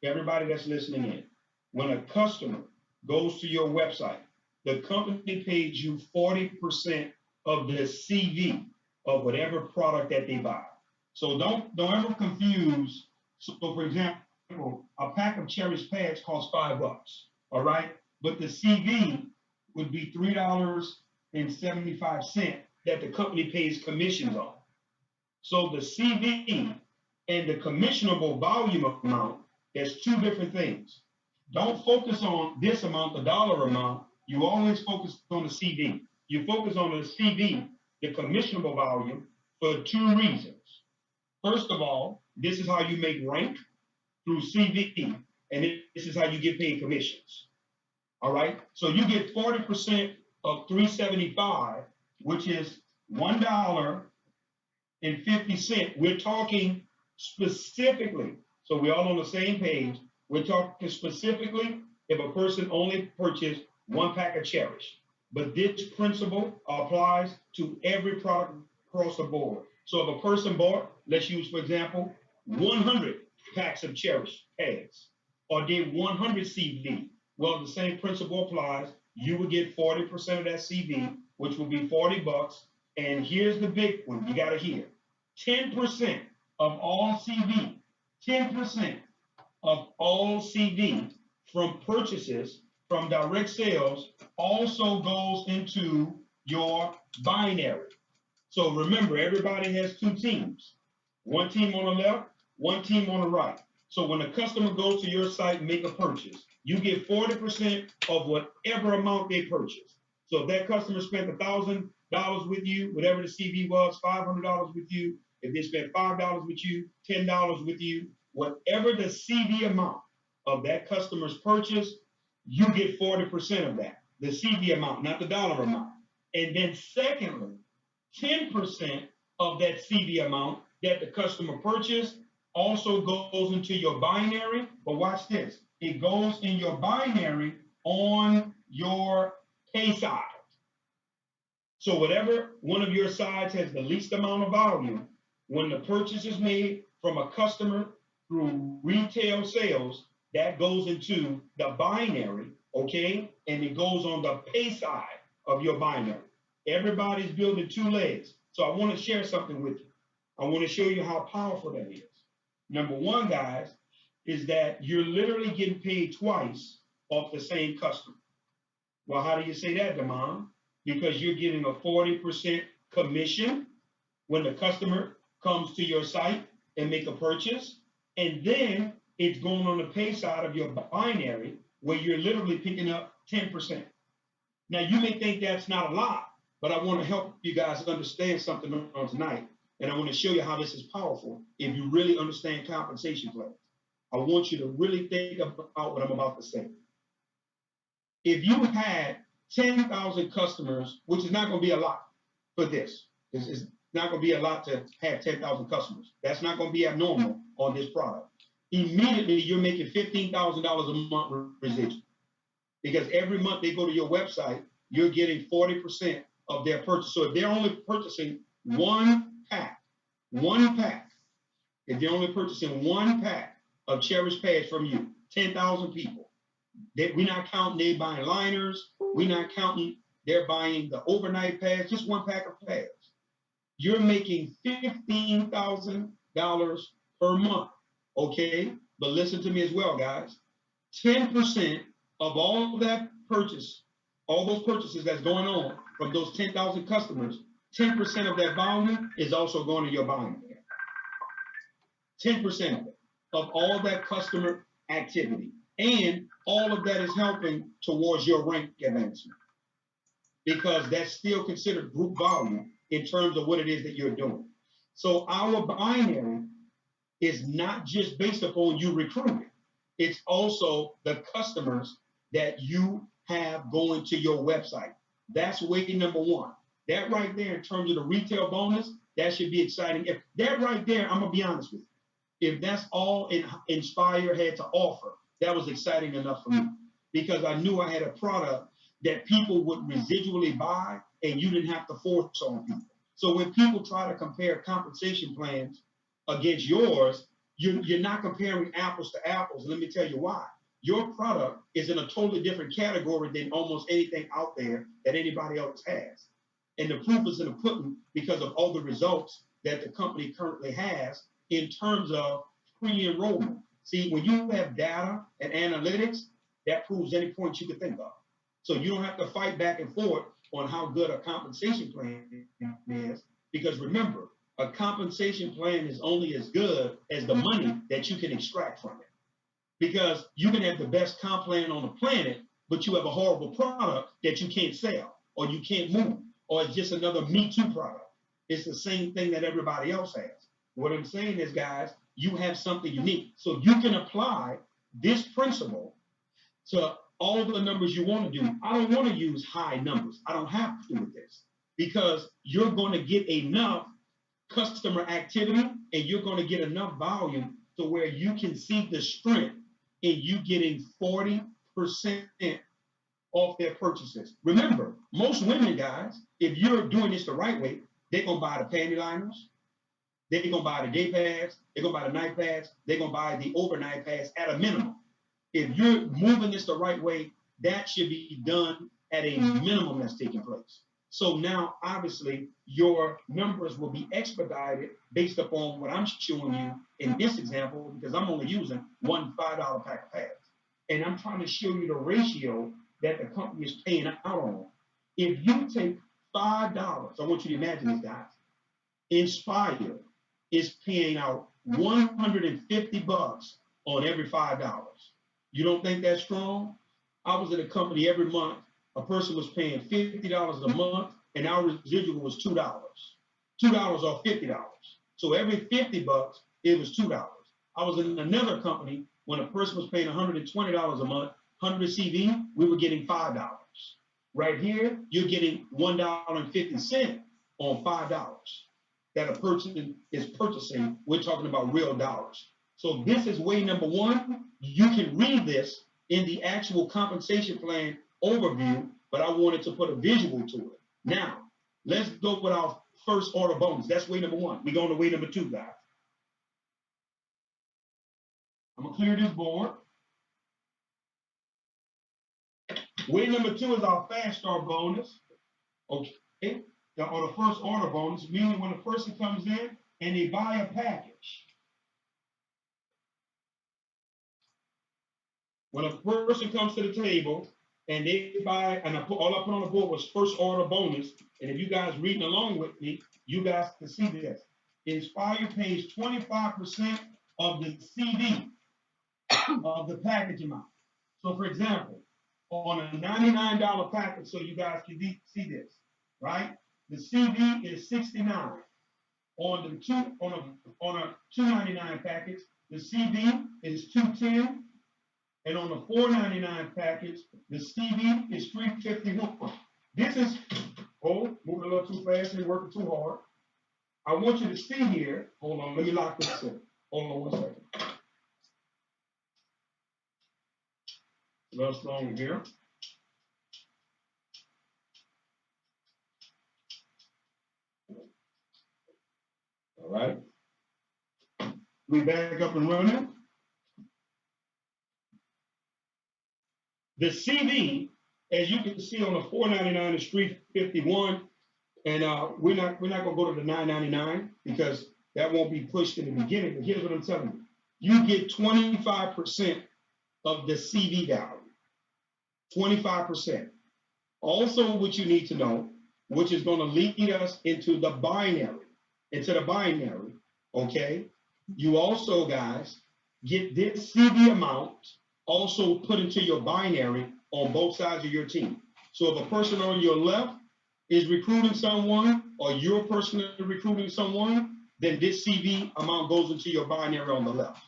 everybody that's listening in, when a customer goes to your website, the company pays you 40% of the CV of whatever product that they buy. So don't ever confuse. So for example, a pack of Cherish pads costs $5, all right? But the CV would be $3.75 that the company pays commissions on. So the CV and the commissionable volume amount, there's two different things. Don't focus on this amount, the dollar amount. You always focus on the CV. You focus on the CV, the commissionable volume, for two reasons. First of all, this is how you make rank through CV, and this is how you get paid commissions. All right? So you get 40% of 375, which is $1.50. We're talking specifically, so we're all on the same page. We're talking specifically if a person only purchased one pack of Cherish. But this principle applies to every product across the board. So if a person bought, let's use, for example, 100 packs of Cherish pads, or did 100 CV, well, the same principle applies. You would get 40% of that CV, which will be $40. And here's the big one you got to hear. 10% of all CV, 10% of all CV from purchases from direct sales also goes into your binary. So remember, everybody has two teams. One team on the left, one team on the right. So when a customer goes to your site and make a purchase, you get 40% of whatever amount they purchase. So if that customer spent $1,000 with you, whatever the CV was, $500 with you, if they spent $5 with you, $10 with you, whatever the CV amount of that customer's purchase, you get 40% of that, the CV amount, not the dollar amount. And then secondly, 10% of that CV amount that the customer purchased also goes into your binary. But watch this. It goes in your binary on your pay side. So whatever one of your sides has the least amount of volume, when the purchase is made from a customer through retail sales, that goes into the binary, okay? And it goes on the pay side of your binary. Everybody's building two legs. So I want to share something with you. I want to show you how powerful that is. Number one, guys, is that you're literally getting paid twice off the same customer. Well, how do you say that, Damon? Because you're getting a 40% commission when the customer comes to your site and make a purchase. And then it's going on the pay side of your binary where you're literally picking up 10%. Now, you may think that's not a lot, but I want to help you guys understand something on tonight. And I want to show you how this is powerful if you really understand compensation plans. I want you to really think about what I'm about to say. If you had 10,000 customers, which is not going to be a lot for this, it's not going to be a lot to have 10,000 customers. That's not going to be abnormal on this product. Immediately, you're making $15,000 a month residual. Because every month they go to your website, you're getting 40% of their purchase. So if they're only purchasing one pack, if they're only purchasing one pack of Cherish pads from you, 10,000 people, we're not counting they buying liners, we're not counting they're buying the overnight pads, just one pack of pads. You're making $15,000 per month, okay? But listen to me as well, guys. 10% of all that purchase, all those purchases that's going on from those 10,000 customers, 10% of that volume is also going to your binary. 10% of it, of all that customer activity. And all of that is helping towards your rank advancement, because that's still considered group volume in terms of what it is that you're doing. So our binary is not just based upon you recruiting. It's also the customers that you have going to your website. That's way number one. That right there, in terms of the retail bonus, that should be exciting. If that right there, I'm gonna be honest with you, if that's all Nspire had to offer, that was exciting enough for me, because I knew I had a product that people would residually buy and you didn't have to force on people. So when people try to compare compensation plans against yours, you're not comparing apples to apples. Let me tell you why. Your product is in a totally different category than almost anything out there that anybody else has. And the proof is in the pudding because of all the results that the company currently has in terms of pre-enrollment. See, when you have data and analytics, that proves any point you could think of. So you don't have to fight back and forth on how good a compensation plan is, because remember, a compensation plan is only as good as the money that you can extract from it. Because you can have the best comp plan on the planet, but you have a horrible product that you can't sell or you can't move, or it's just another Me Too product. It's the same thing that everybody else has. What I'm saying is, guys, you have something unique. So you can apply this principle to all the numbers you want to do. I don't want to use high numbers. I don't have to with this because you're going to get enough customer activity and you're going to get enough volume to where you can see the strength in you getting 40% off their purchases. Remember, most women, guys, if you're doing this the right way, they're going to buy the panty liners, they're going to buy the day pads, they're going to buy the night pads, they're going to buy the overnight pads at a minimum. If you're moving this the right way, that should be done at a minimum that's taking place. So now, obviously, your numbers will be expedited based upon what I'm showing you in this example, because I'm only using one $5 pack of pads. And I'm trying to show you the ratio that the company is paying out on. If you take $5, I want you to imagine this, guys. Nspire is paying out $150 on every $5. You don't think that's strong? I was in a company every month. A person was paying $50 a month, and our residual was $2. $2 off $50. So every $50, it was $2. I was in another company when a person was paying $120 a month, 100 CV, we were getting $5. Right here, you're getting $1.50 on $5 that a person is purchasing. We're talking about real dollars. So this is way number one. You can read this in the actual compensation plan overview, but I wanted to put a visual to it. Now, let's go with our first order bonus. That's way number one. We're going to way number two, guys. I'm going to clear this board. Way number two is our fast start bonus. Okay, or the first order bonus, meaning when a person comes in and they buy a package. When a person comes to the table and they buy, and all I put on the board was first order bonus, and if you guys reading along with me, you guys can see this. Nspire pays 25% of the CV of the package amount. So for example, on a $99 package, so you guys can see this, right? The CV is $69. On a $299 package, the CV is $210. And on the $499 package, the CV is $351. This is, moving a little too fast and working too hard. I want you to see here. Hold on, let me lock this in. Hold on 1 second. A little stronger here. All right. We back up and running. The CV, as you can see on the $499 is $351, and we're not gonna go to the $999 because that won't be pushed in the beginning. But here's what I'm telling you: you get 25% of the CV value. 25%. Also, what you need to know, which is going to lead us into the binary, okay? You also, guys, get this CV amount also put into your binary on both sides of your team. So if a person on your left is recruiting someone, or you're personally recruiting someone, then this CV amount goes into your binary on the left.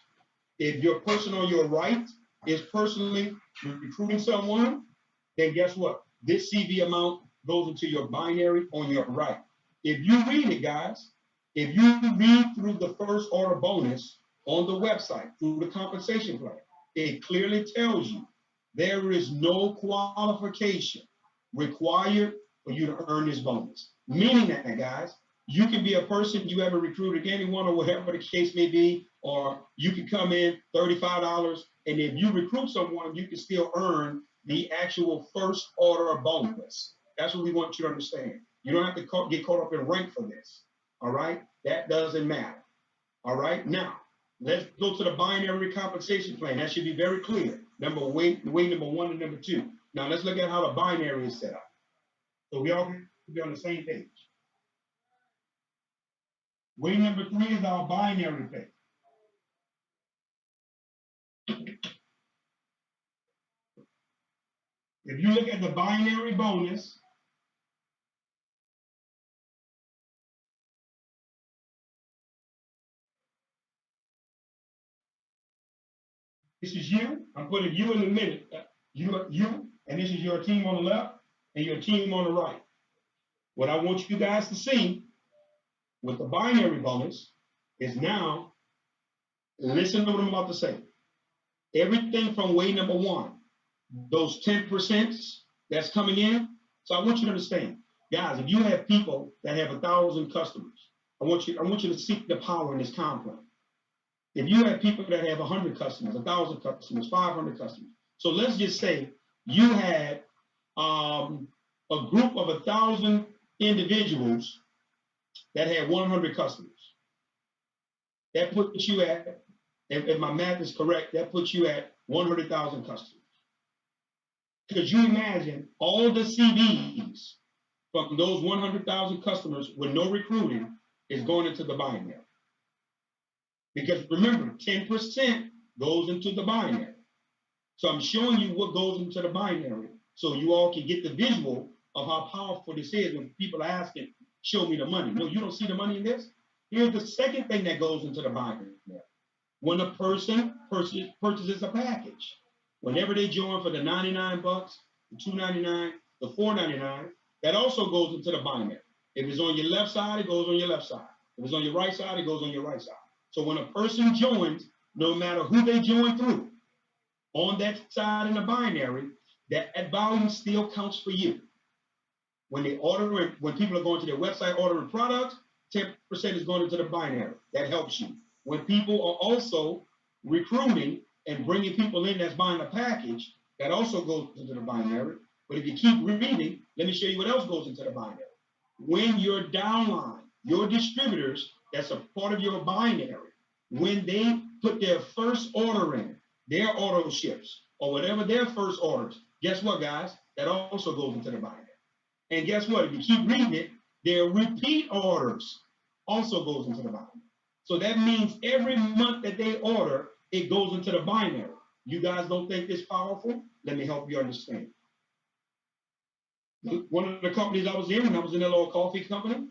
If your person on your right is personally recruiting someone, then guess what? This CV amount goes into your binary on your right. If you read it, guys, if you read through the first order bonus on the website, through the compensation plan, it clearly tells you there is no qualification required for you to earn this bonus. Meaning that, guys, You can be a person you ever recruited anyone or whatever the case may be, or you can come in $35, and if you recruit someone, you can still earn the actual first order bonus. That's what we want you to understand. You don't have to get caught up in rank for this. All right, that doesn't matter. All right, now let's go to the binary compensation plan. That should be very clear. Way number 1 and number 2. Now let's look at how the binary is set up, so we all can be on the same page. Way number 3 is our binary pay. If you look at the binary bonus, this is you. I'm putting you in the middle. You, and this is your team on the left and your team on the right. What I want you guys to see with the binary bonus is now, listen to what I'm about to say. Everything from way number 1, those 10% that's coming in. So I want you to understand, guys, if you have people that have 1,000 customers, I want you to seek the power in this comp plan. If you have people that have 100 customers, 1,000 customers, 500 customers, so let's just say you had a group of 1,000 individuals that had 100 customers. That puts you at, if my math is correct, that puts you at 100,000 customers. Could you imagine all the CVs from those 100,000 customers with no recruiting is going into the binary? Because remember, 10% goes into the binary. So I'm showing you what goes into the binary so you all can get the visual of how powerful this is when people are asking, show me the money. No, you don't see the money in this? Here's the second thing that goes into the binary. When a person purchases a package, whenever they join for the $99, the $299, the $499, that also goes into the binary. If it's on your left side, it goes on your left side. If it's on your right side, it goes on your right side. So when a person joins, no matter who they join through, on that side in the binary, that volume still counts for you. When they order, when people are going to their website ordering products, 10% is going into the binary. That helps you. When people are also recruiting and bringing people in that's buying a package, that also goes into the binary. But if you keep reading, let me show you what else goes into the binary. When your downline, your distributors, that's a part of your binary, when they put their first order in, their auto ships, or whatever their first orders, guess what, guys? That also goes into the binary. And guess what? If you keep reading it, their repeat orders also goes into the binary. So that means every month that they order, it goes into the binary. You guys don't think this powerful? Let me help you understand. One of the companies I was in, when I was in a little coffee company,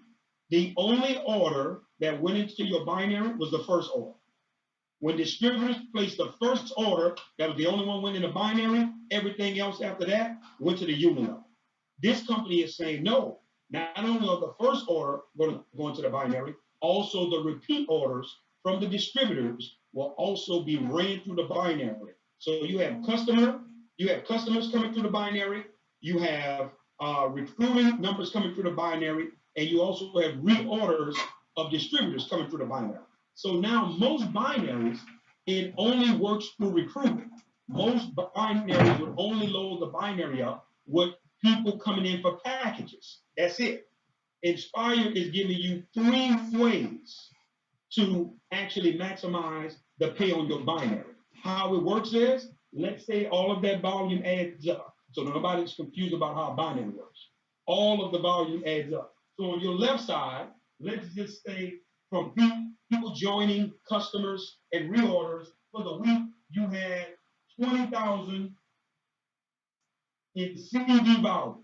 the only order that went into your binary was the first order. When distributors placed the first order, that was the only one went in the binary. Everything else after that went to the unit level. This company is saying no. Not only are the first order going to go into the binary, also the repeat orders from the distributors will also be ran through the binary. So you have customers coming through the binary. You have recruiting numbers coming through the binary, and you also have reorders of distributors coming through the binary. So now most binaries, it only works through recruitment. Most binaries would only load the binary up with people coming in for packages. That's it. Nspire is giving you 3 ways to actually maximize the pay on your binary. How it works is, let's say all of that volume adds up. So nobody's confused about how binary works. All of the volume adds up. So on your left side, let's just say from people joining, customers, and reorders for the week, you had 20,000 in CV volume.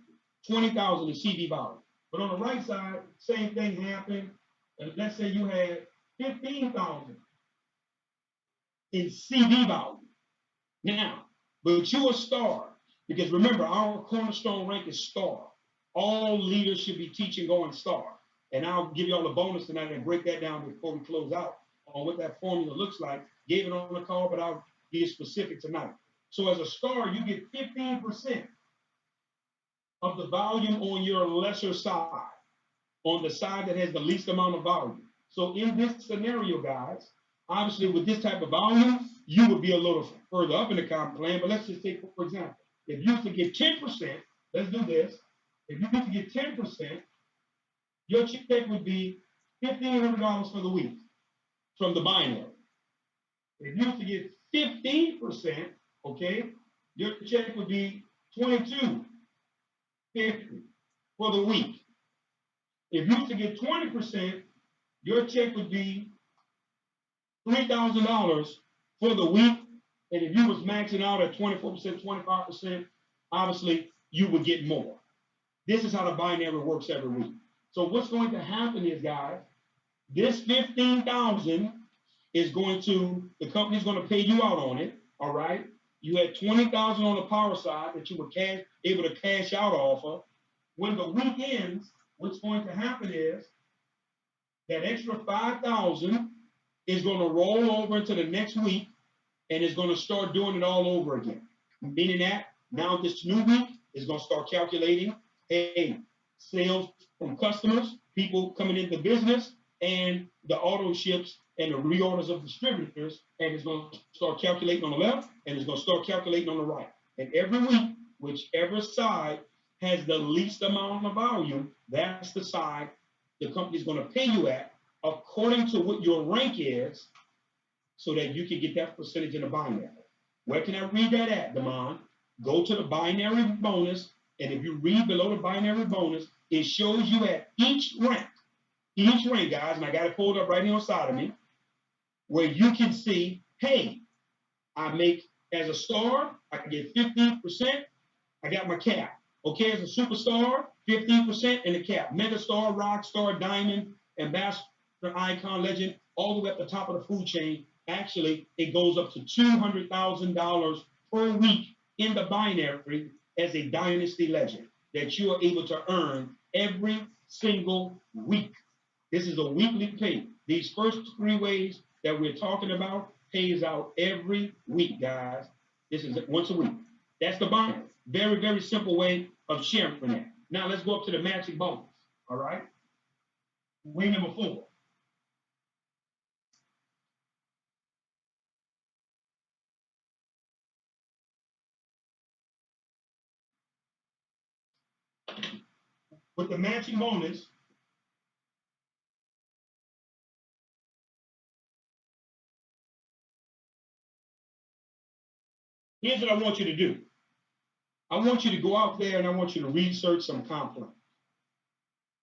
20,000 in CV volume. But on the right side, same thing happened. And let's say you had 15,000 in CV volume. Now, but you're a star, because remember, our cornerstone rank is star. All leaders should be teaching going star. And I'll give you all a bonus tonight and break that down before we close out on what that formula looks like. Gave it on the call, but I'll be specific tonight. So as a star, you get 15% of the volume on your lesser side. on the side that has the least amount of volume. So in this scenario, guys, obviously with this type of volume, you would be a little further up in the comp plan. But let's just take, for example, if you used to get 10%, let's do this. If you used to get 10%, your check would be $1,500 for the week from the binary. If you used to get 15%, okay, your check would be $2,250 for the week. If you used to get 20%, your check would be $3,000 for the week. And if you was maxing out at 24%, 25%, obviously you would get more. This is how the binary works every week. So what's going to happen is, guys, this 15,000 is going to, the company's going to pay you out on it, all right? You had 20,000 on the power side that you were able to cash out off of. When the week ends, what's going to happen is that extra 5,000 is going to roll over into the next week, and it's going to start doing it all over again. Meaning that now this new week is going to start calculating, hey, sales from customers, people coming into business, and the auto ships and the reorders of distributors, and it's going to start calculating on the left, and it's going to start calculating on the right. And every week, whichever side has the least amount of volume, that's the side the company's going to pay you at according to what your rank is, so that you can get that percentage in the binary. Where can I read that at, Damon? Go to the binary bonus, and if you read below the binary bonus, it shows you at each rank, guys, and I got it pulled up right here on side of me, where you can see, hey, I make, as a star, I can get 15%, I got my cap. Okay, as a superstar, 15% in the cap. Mega star, rock star, diamond, ambassador, icon, legend, all the way up the top of the food chain. Actually, it goes up to $200,000 per week in the binary as a dynasty legend that you are able to earn every single week. This is a weekly pay. These first 3 ways that we're talking about pays out every week, guys. This is once a week. That's the binary. Very, very simple way of sharing that. Now let's go up to the matching bonus. All right. Way number 4. With the matching bonus, here's what I want you to do. I want you to go out there and I want you to research some comp plan.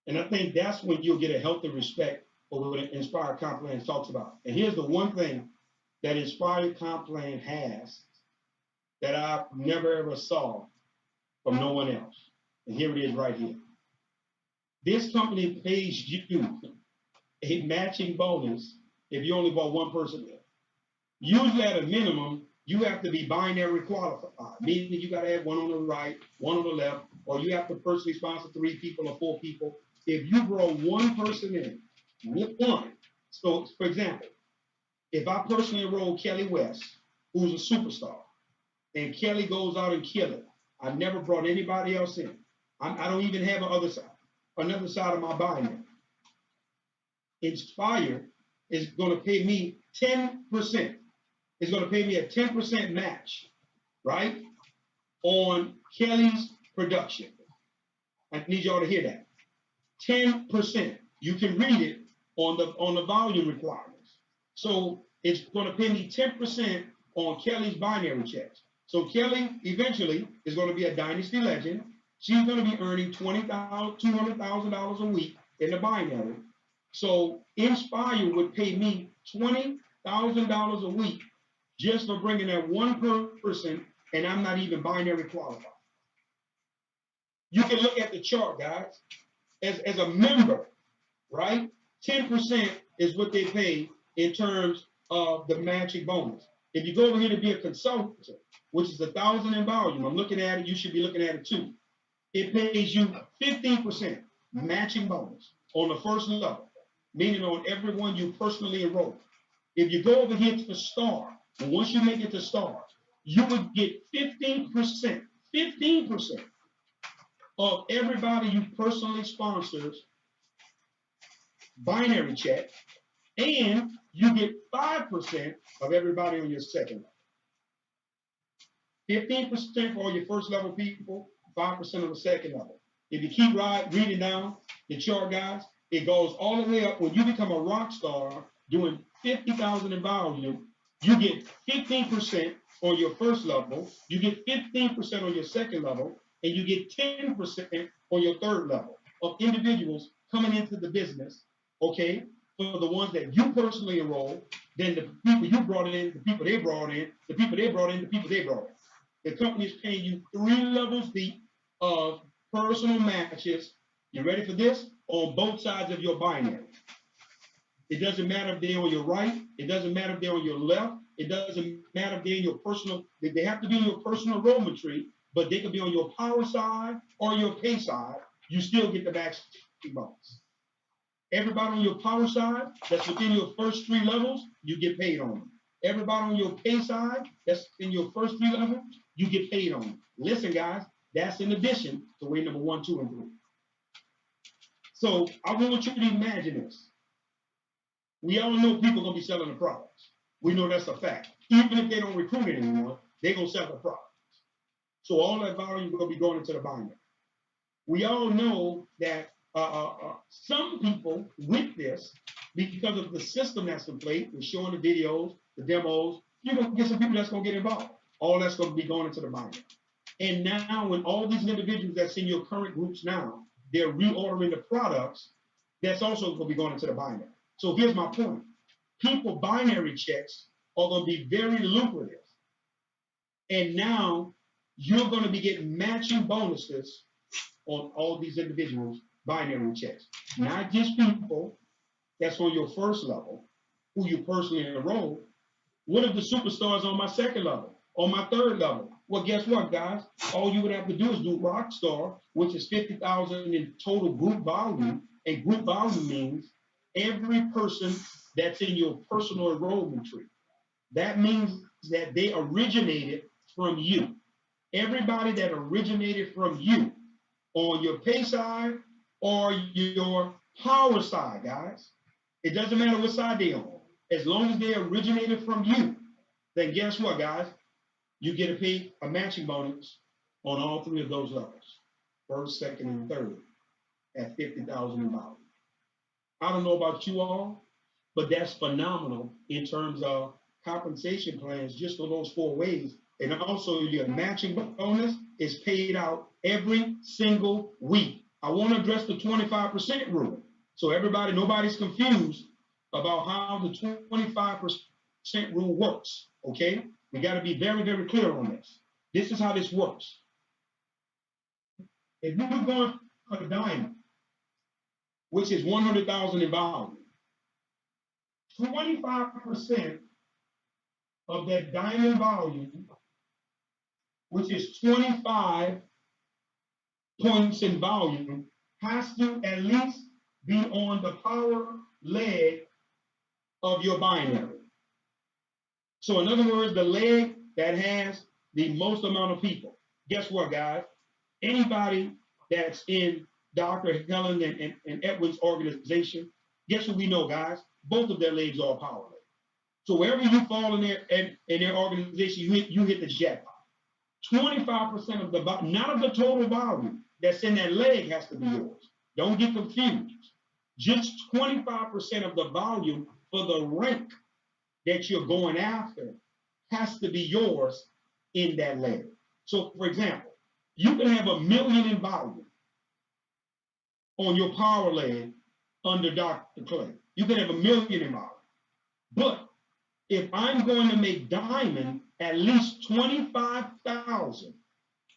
And I think that's when you'll get a healthy respect for what Inspire Comp Plan talks about. And here's the one thing that Inspire Comp Plan has that I never ever saw from no one else. And here it is right here. This company pays you a matching bonus if you only bought one person there. Usually at a minimum, you have to be binary qualified, meaning you got to have one on the right, one on the left, or you have to personally sponsor 3 people or 4 people. If you brought one person in, one. So, for example, if I personally enroll Kelly West, who's a superstar, and Kelly goes out and kills it, I've never brought anybody else in. I don't even have another side of my binary. Inspire is going to pay me 10%. It's going to pay me a 10% match, right, on Kelly's production. I need y'all to hear that. 10%. You can read it on the volume requirements. So it's going to pay me 10% on Kelly's binary checks. So Kelly eventually is going to be a dynasty legend. She's going to be earning $200,000 a week in the binary. So Inspire would pay me $20,000 a week just for bringing that one person, and I'm not even binary qualified. You can look at the chart, guys. As a member, right? 10% is what they pay in terms of the matching bonus. If you go over here to be a consultant, which is 1,000 in volume, I'm looking at it, you should be looking at it too. It pays you 15% matching bonus on the first level, meaning on everyone you personally enroll. If you go over here to the star, and once you make it to star, you would get 15% of everybody you personally sponsors binary check, and you get 5% of everybody on your second level. 15% for all your first level people, 5% on the second level. If you keep reading down the chart, guys, it goes all the way up. When you become a rock star doing 50,000 in volume, you get 15% on your first level, you get 15% on your second level, and you get 10% on your third level of individuals coming into the business, okay, for the ones that you personally enroll, then the people you brought in, the people they brought in, the people they brought in, the people they brought in. The company is paying you 3 levels deep of personal matches. You ready for this? On both sides of your binary. It doesn't matter if they're on your right. It doesn't matter if they're on your left. It doesn't matter if they're in your personal, they have to be in your personal enrollment tree, but they could be on your power side or your pay side. You still get the matching bonus. Everybody on your power side that's within your first 3 levels, you get paid on them. Everybody on your pay side that's in your first 3 levels, you get paid on them. Listen, guys, that's in addition to way number 1, 2, and 3. So I want you to imagine this. We all know people are going to be selling the products. We know that's a fact. Even if they don't recruit anymore, they're going to sell the products. So all that volume is going to be going into the binary. We all know that some people with this, because of the system that's in place, we're showing the videos, the demos, you're going to get some people that's going to get involved. All that's going to be going into the binary. And now when all these individuals that's in your current groups now, they're reordering the products, that's also going to be going into the binary. So here's my point. People binary checks are going to be very lucrative. And now you're going to be getting matching bonuses on all these individuals binary checks. Not just people that's on your first level, who you personally enroll. What if the superstars on my second level, on my third level? Well, guess what, guys? All you would have to do is do Rockstar, which is 50,000 in total group volume. And group volume means every person that's in your personal enrollment tree. That means that they originated from you. Everybody that originated from you on your pay side or your power side, guys. It doesn't matter what side they're on. As long as they originated from you, then guess what, guys? You get a matching bonus on all 3 of those levels. First, second, and third at 50,000 in volume. I don't know about you all, but that's phenomenal in terms of compensation plans just for those 4 ways. And also your matching bonus is paid out every single week. I want to address the 25% rule. So everybody, nobody's confused about how the 25% rule works, okay? We got to be very, very clear on this. This is how this works. If you're going for a diamond, which is 100,000 in volume, 25% of that diamond volume, which is 25 points in volume, has to at least be on the power leg of your binary. So in other words, the leg that has the most amount of people. Guess what, guys? Anybody that's in Dr. Helen and Edwin's organization, guess what we know, guys? Both of their legs are power leg. So wherever you fall in their organization, you hit the jackpot. 25% of the not of the total volume that's in that leg has to be yours. Don't get confused. Just 25% of the volume for the rank that you're going after has to be yours in that leg. So, for example, you can have 1 million in volume on your power leg under Dr. Clay. You can have 1 million in volume. But if I'm going to make diamond at least 25,000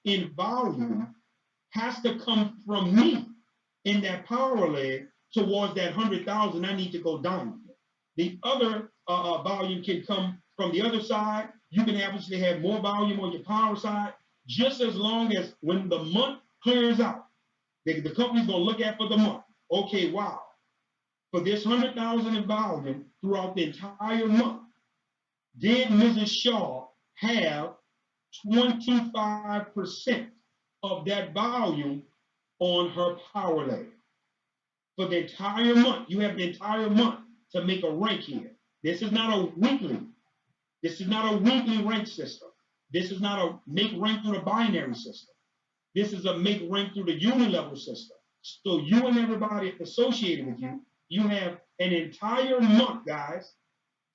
in volume, has to come from me in that power leg towards that 100,000. I need to go diamond. The other volume can come from the other side. You can obviously have more volume on your power side, just as long as when the month clears out, the company's going to look at for the month. Okay, wow. For this 100,000 in volume throughout the entire month, did Mrs. Shaw have 25% of that volume on her power leg? for the entire month. You have the entire month to make a rank here. This is not a weekly. This is not a weekly rank system. This is not a make rank through the binary system. This is a make rank through the unilevel system. So you and everybody associated with you, you have an entire month, guys,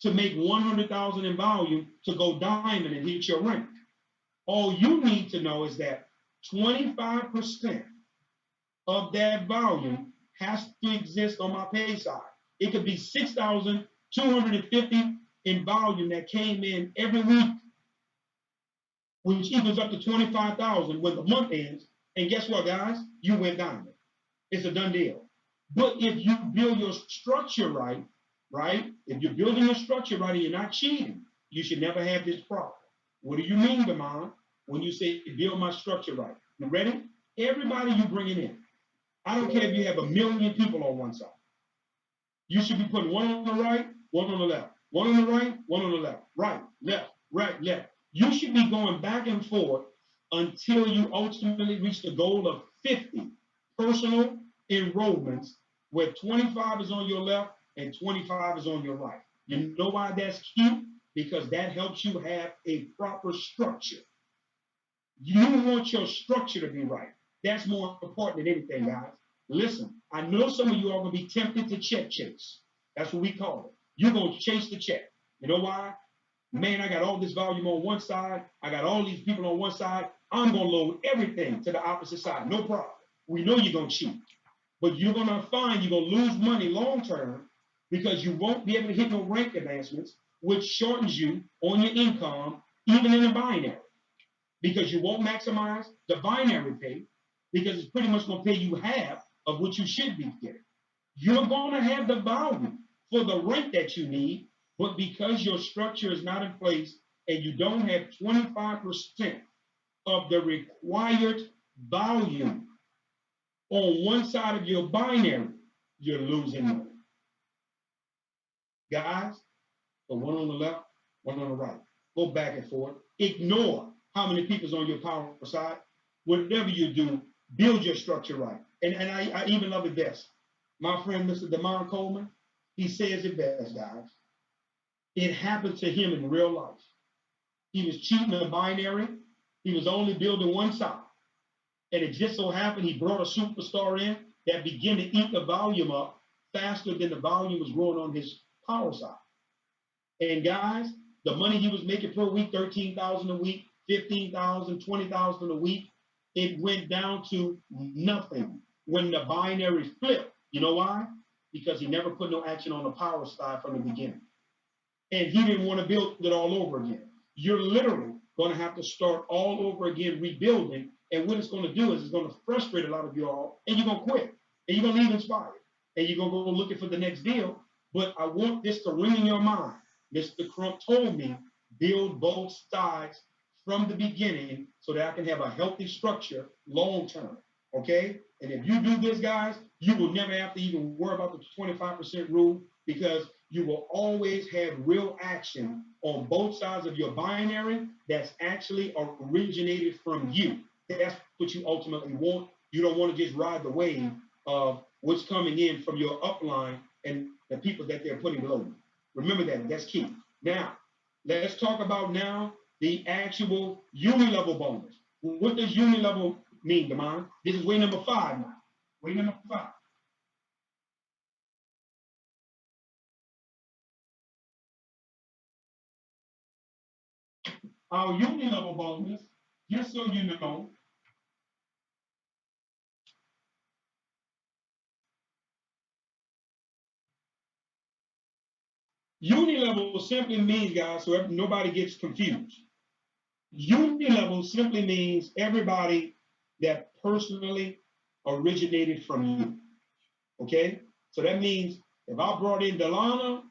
to make 100,000 in volume to go diamond and hit your rank. All you need to know is that 25% of that volume has to exist on my pay side. It could be 6,250 in volume that came in every week, which equals up to 25,000 when the month ends. And guess what, guys? You went diamond. It's a done deal. But if you build your structure right, if you're building your structure right and you're not cheating, you should never have this problem. What do you mean, Damon, when you say build my structure right? You ready? Everybody you bringing in. I don't care if you have 1 million people on one side. You should be putting one on the right, one on the left. One on the right, one on the left. Right, left, right, left. You should be going back and forth until you ultimately reach the goal of 50 personal enrollments where 25 is on your left and 25 is on your right. You know why that's cute? Because that helps you have a proper structure. You want your structure to be right. That's more important than anything, guys. Listen, I know some of you are going to be tempted to check chase. That's what we call it. You're going to chase the check. You know why? Man, I got all this volume on one side. I got all these people on one side. I'm going to load everything to the opposite side. No problem. We know you're going to cheat. But you're going to find you're going to lose money long term because you won't be able to hit no rank advancements, which shortens you on your income, even in the binary. Because you won't maximize the binary pay because it's pretty much going to pay you half of what you should be getting. You're going to have the volume for the rank that you need, but because your structure is not in place and you don't have 25% of the required volume on one side of your binary, you're losing money. Guys, the one on the left, one on the right. Go back and forth. Ignore how many people's on your power side. Whatever you do, build your structure right. And I even love it best. My friend, Mr. Damon Coleman, he says it best, guys. It happened to him in real life. He was cheating a binary. He was only building one side. And it just so happened he brought a superstar in that began to eat the volume up faster than the volume was growing on his power side. And guys, the money he was making per week, 13,000 a week, 15,000, 20,000 a week, it went down to nothing when the binary flipped. You know why? Because he never put no action on the power side from the beginning. And he didn't want to build it all over again. You're literally going to have to start all over again rebuilding. And what it's going to do is it's going to frustrate a lot of you all, and you're going to quit. And you're going to leave Nspire. And you're going to go looking for the next deal. But I want this to ring in your mind. Mr. Crump told me, build both sides from the beginning so that I can have a healthy structure long term. Okay? And if you do this, guys, you will never have to even worry about the 25% rule because you will always have real action on both sides of your binary that's actually originated from you. That's what you ultimately want. You don't want to just ride the wave of what's coming in from your upline and the people that they're putting below you. Remember that. That's key. Now, let's talk about now the actual uni-level bonus. What does uni-level mean, Damon? This is way number 5 now. Way number 5. Our uni-level bonus, just so you know, uni-level simply means, guys, so nobody gets confused. Uni-level simply means everybody that personally originated from you. Okay? So that means if I brought in Delana,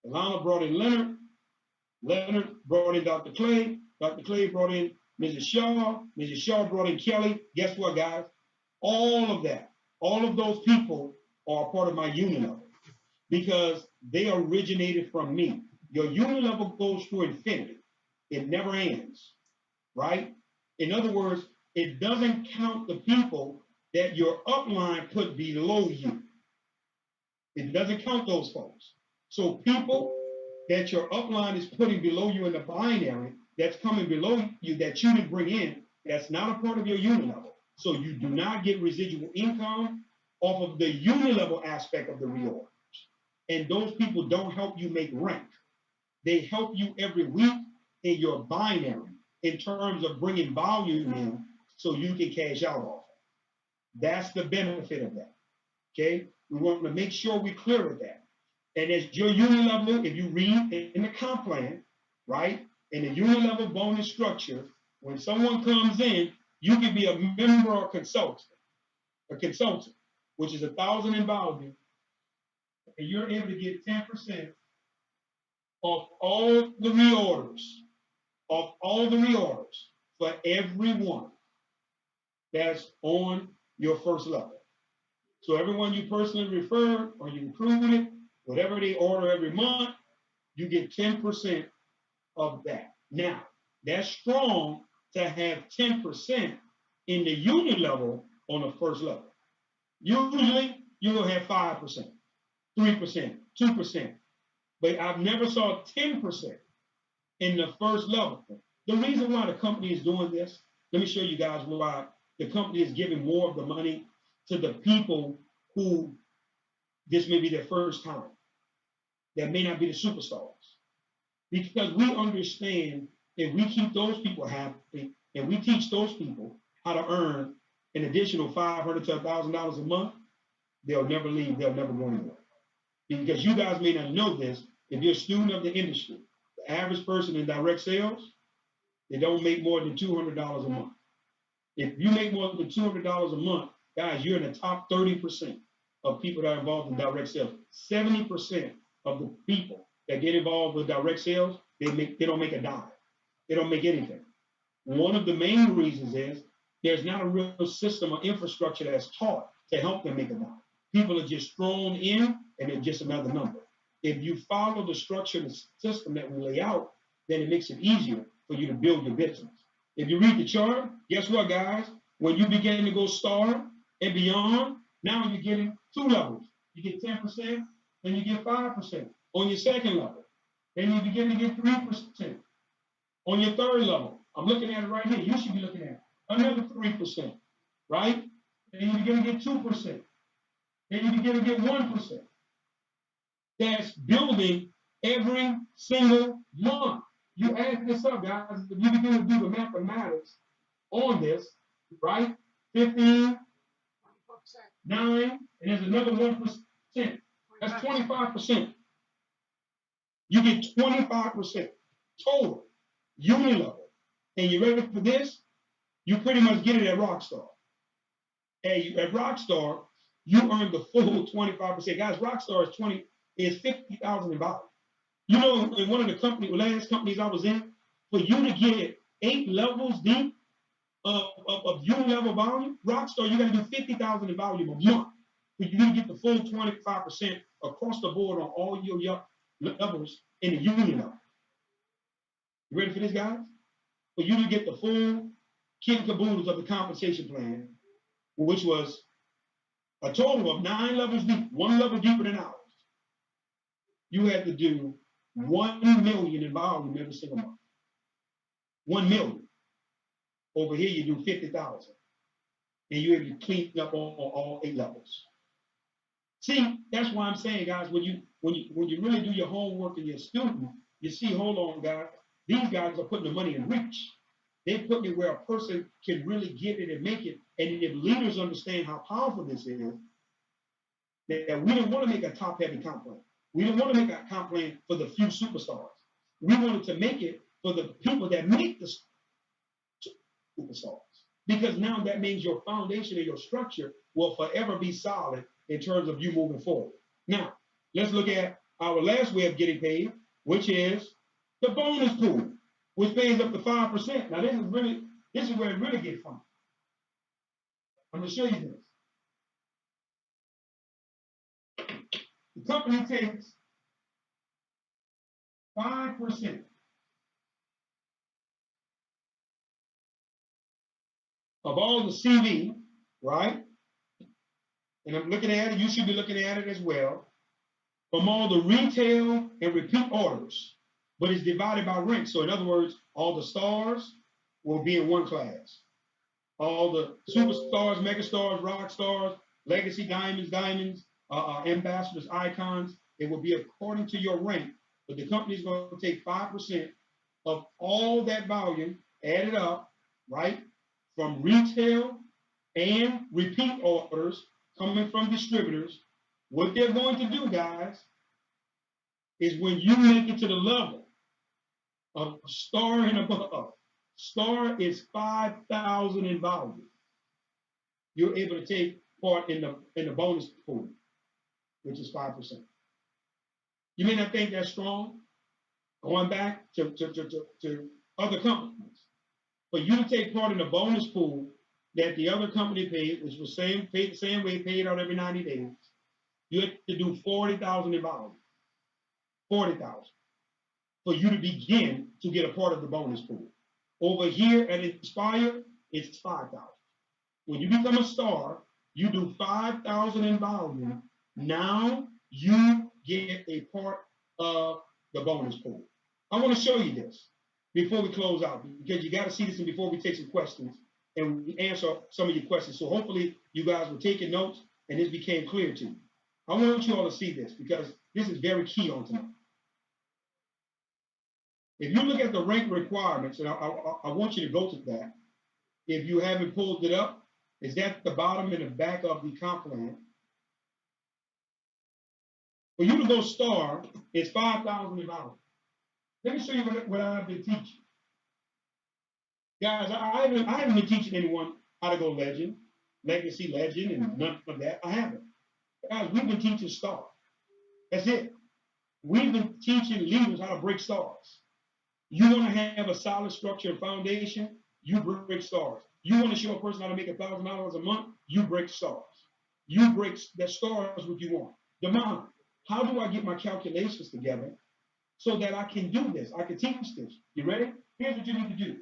Delana brought in Leonard, Leonard brought in Dr. Clay brought in Mrs. Shaw brought in Kelly. Guess what, guys? All of that, all of those people are part of my uni-level because they originated from me. Your uni-level goes through infinity. It never ends, right? In other words, it doesn't count the people that your upline put below you. It doesn't count those folks. So people that your upline is putting below you in the binary, that's coming below you that you didn't bring in, that's not a part of your unit level. So you do not get residual income off of the unit level aspect of the reorders. And those people don't help you make rank. They help you every week in your binary in terms of bringing volume in so you can cash out off. That's the benefit of that. Okay? We want to make sure we're clear with that. And as your unit level, if you read in the comp plan, right, in the unit level bonus structure, when someone comes in, you can be a member or consultant, which is 1,000 in volume, and you're able to get 10% of all the reorders, for everyone that's on your first level. So everyone you personally referred or you recruited, whatever they order every month, you get 10% of that. Now, that's strong to have 10% in the unit level on the first level. Usually, you'll have 5%, 3%, 2%. But I've never saw 10% in the first level. The reason why the company is doing this, let me show you guys why the company is giving more of the money to the people who this may be their first time. That may not be the superstars. Because we understand if we keep those people happy and we teach those people how to earn an additional $500 to $1,000 a month, they'll never leave, they'll never go anywhere. Because you guys may not know this, if you're a student of the industry, the average person in direct sales, they don't make more than $200 a month. If you make more than $200 a month, guys, you're in the top 30% of people that are involved in direct sales. 70% of the people that get involved with direct sales, they don't make a dime. They don't make anything. One of the main reasons is there's not a real system or infrastructure that's taught to help them make a dime. People are just thrown in and they're just another number. If you follow the structure and the system that we lay out, then it makes it easier for you to build your business. If you read the chart, guess what, guys? When you begin to go star and beyond, now you're getting 2 levels. You get 10%, then you get 5% on your second level. Then you begin to get 3% on your third level. I'm looking at it right here. You should be looking at it. Another 3%, right? Then you begin to get 2%. Then you begin to get 1%. That's building every single month. You add this up, guys. If you begin to do the mathematics on this, right? 15, 9, and there's another 1%. That's 25%. You get 25% total unit level. And you ready for this? You pretty much get it at Rockstar. And at Rockstar, you earn the full 25%. Guys, Rockstar is 50,000 in value. You know, in one of the last companies I was in, for you to get 8 levels deep of unit level volume, Rockstar, you got to do 50,000 in volume a month. For you to get the full 25% across the board on all your levels in the unit level. You ready for this, guys? For you to get the full kit and caboodles of the compensation plan, which was a total of 9 levels deep, 1 level deeper than ours. You had to do 1 million in volume every single month. 1 million. Over here, you do 50,000. And you're able to clean up on all 8 levels. See, that's why I'm saying, guys, when you really do your homework and you're a student, you see, hold on, guys, these guys are putting the money in reach. They're putting it where a person can really get it and make it. And if leaders understand how powerful this is, that we didn't want to make a top-heavy comp plan. We didn't want to make a comp plan for the few superstars. We wanted to make it for the people that make the superstars. Because now that means your foundation and your structure will forever be solid in terms of you moving forward. Now, let's look at our last way of getting paid, which is the bonus pool, which pays up to 5%. Now, this is where it really gets fun. I'm going to show you this. The company takes 5% of all the CV, right? and I'm looking at it, you should be looking at it as well, from all the retail and repeat orders, but it's divided by rank. So in other words, all the stars will be in one class. All the superstars, megastars, rock stars, legacy diamonds, ambassadors, icons, it will be according to your rank, but the company is going to take 5% of all that volume, add it up, right? From retail and repeat orders coming from distributors. What they're going to do, guys, is when you make it to the level of star and above, star is 5,000 in volume. You're able to take part in the bonus pool, which is 5%. You may not think that's strong. Going back to other companies, for you to take part in the bonus pool that the other company paid, which was paid the same way, paid out every 90 days, you have to do 40,000 in volume. 40,000 for you to begin to get a part of the bonus pool. Over here at Nspire, it's 5,000. When you become a star, you do 5,000 in volume. Now you get a part of the bonus pool. I want to show you this before we close out, because you got to see this before we take some questions and we answer some of your questions. So hopefully you guys were taking notes and this became clear to you. I want you all to see this because this is very key on tonight. If you look at the rank requirements, and I want you to go to that. If you haven't pulled it up, it's at the bottom and the back of the comp plan. For you to go star, it's 5,000 in volume. Let me show you what I've been teaching. Guys, I haven't been teaching anyone how to go legend, legacy legend, and none of that. I haven't. Guys, we've been teaching star. That's it. We've been teaching leaders how to break stars. You want to have a solid structure and foundation, you break stars. You want to show a person how to make $1,000 a month, you break stars. You break that stars what you want. Demand, how do I get my calculations together so that I can do this? I can teach this. You ready? Here's what you need to do.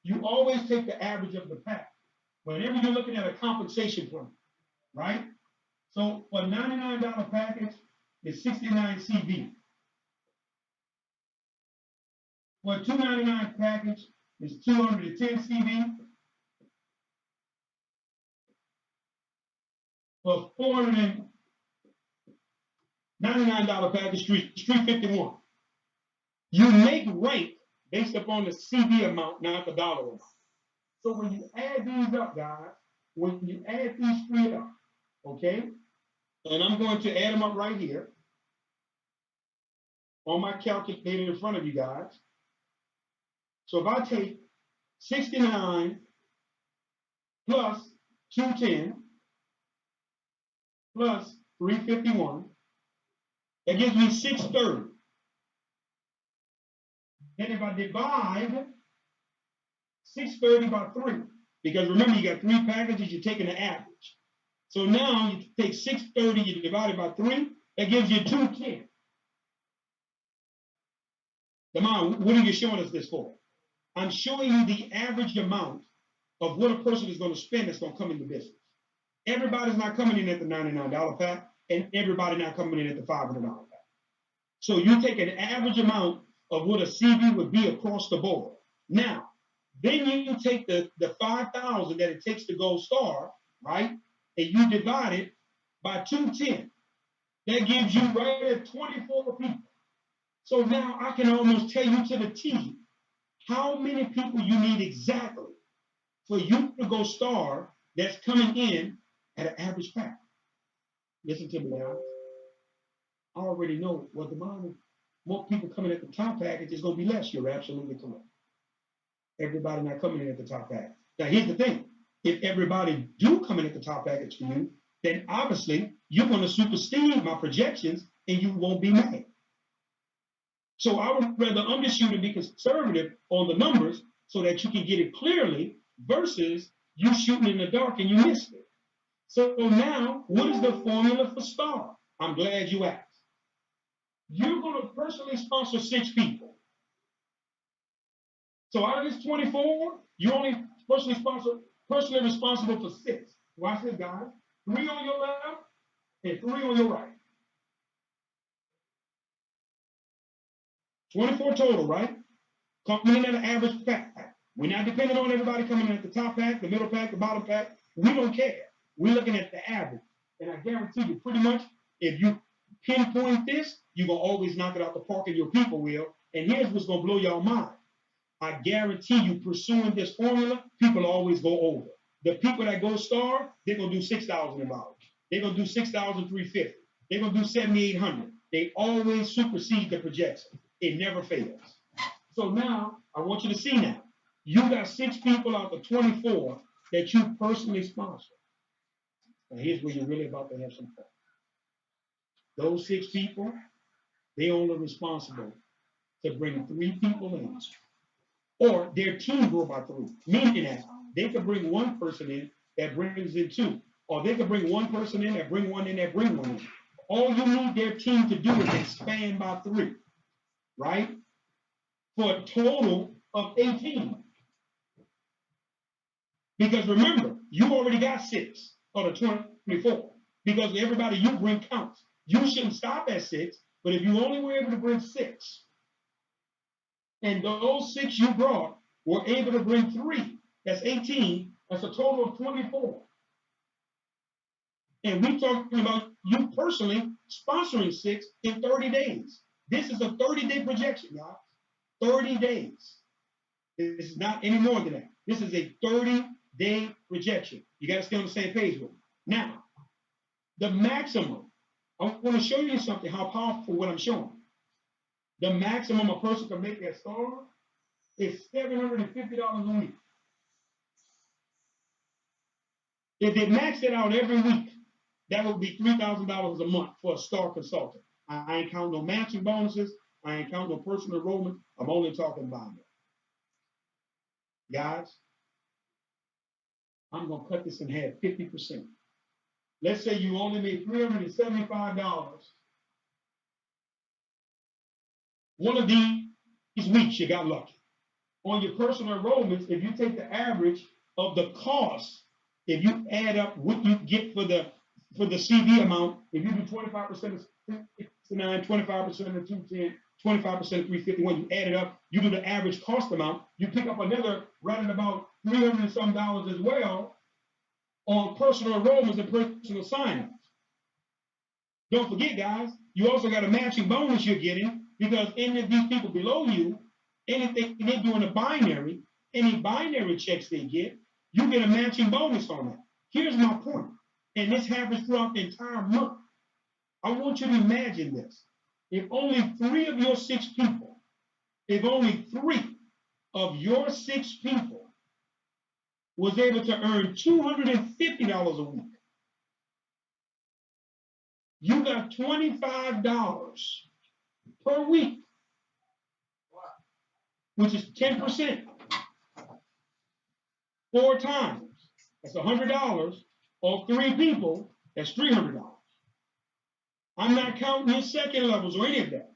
You always take the average of the pack. Whenever you're looking at a compensation plan, right? So for a $99 package, it's 69 CV. For a $299 package, it's 210 CV. For a $499 package, 351. You make rank based upon the CV amount, not the dollar amount. So when you add these up, guys, when you add these three up, okay, and I'm going to add them up right here on my calculator in front of you guys. So if I take 69 plus 210 plus 351, that gives me 630. Then if I divide 630 by 3, because remember you got 3 packages, you're taking the average. So now you take 630, you divide it by 3, that gives you 210. Damon, what are you showing us this for? I'm showing you the average amount of what a person is going to spend that's going to come into business. Everybody's not coming in at the $99 pack, and everybody not coming in at the $500 pack. So you take an average amount of what a CV would be across the board. Now, then you take the 5,000 that it takes to go star, right? And you divide it by 210. That gives you right at 24 people. So now I can almost tell you to the T how many people you need exactly for you to go star that's coming in at an average pack. Listen to me now. I already know what the model. More people coming at the top package is going to be less. You're absolutely correct. Everybody not coming in at the top package. Now, here's the thing. If everybody do come in at the top package for you, then obviously you're going to supersede my projections and you won't be mad. So I would rather undershoot and be conservative on the numbers so that you can get it clearly versus you shooting in the dark and you missed it. So now, what is the formula for star? I'm glad you asked. You're going to personally sponsor 6 people. So out of this 24, you only personally responsible for 6. Watch this, guys. 3 on your left, and 3 on your right. 24 total, right? Coming in at an average pack. We're not depending on everybody coming in at the top pack, the middle pack, the bottom pack. We don't care. We're looking at the average. And I guarantee you, pretty much, if you pinpoint this, you're going to always knock it out the park and your people will. And here's what's going to blow y'all mind. I guarantee you, pursuing this formula, people always go over. The people that go star, they're going to do $6,000. They're going to do $6,350. They're going to do $7,800. They always supersede the projection. It never fails. So now, I want you to see now. You got 6 people out of 24 that you personally sponsor. Now here's where you're really about to have some fun. Those 6 people, they only responsible to bring 3 people in. Or their team grow by 3. Meaning that they could bring 1 person in that brings in 2. Or they could bring 1 person in that bring 1 in that bring 1 in. All you need their team to do is expand by 3. Right? For a total of 18. Because remember, you already got 6 out of 24. Because everybody you bring counts. You shouldn't stop at 6, but if you only were able to bring 6, and those 6 you brought were able to bring 3, that's 18, that's a total of 24. And we're talking about you personally sponsoring 6 in 30 days. This is a 30-day projection, y'all. 30 days. This is not any more than that. This is a 30-day projection. You got to stay on the same page with me. Now, the maximum, I want to show you something, how powerful what I'm showing. The maximum a person can make that star is $750 a week. If they maxed it out every week, that would be $3,000 a month for a star consultant. I ain't counting no matching bonuses. I ain't counting no personal enrollment. I'm only talking about it. Guys, I'm going to cut this in half, 50%. Let's say you only made $375. One of these weeks, you got lucky. On your personal enrollments, if you take the average of the cost, if you add up what you get for the CD amount, if you do 25% of 69, 25% of 210, 25% of 351, you add it up, you do the average cost amount, you pick up another right at about $300 and some as well on personal enrollments and personal sign-ups. Don't forget, guys, you also got a matching bonus you're getting because any of these people below you, anything they do in a binary, any binary checks they get, you get a matching bonus on that. Here's my point, and this happens throughout the entire month. I want you to imagine this. If only 3 of your 6 people, if only 3 of your 6 people was able to earn $250 a week, you got $25 per week, which is 10%. 4 times, that's $100. Or 3 people, that's $300. I'm not counting your second levels or any of that.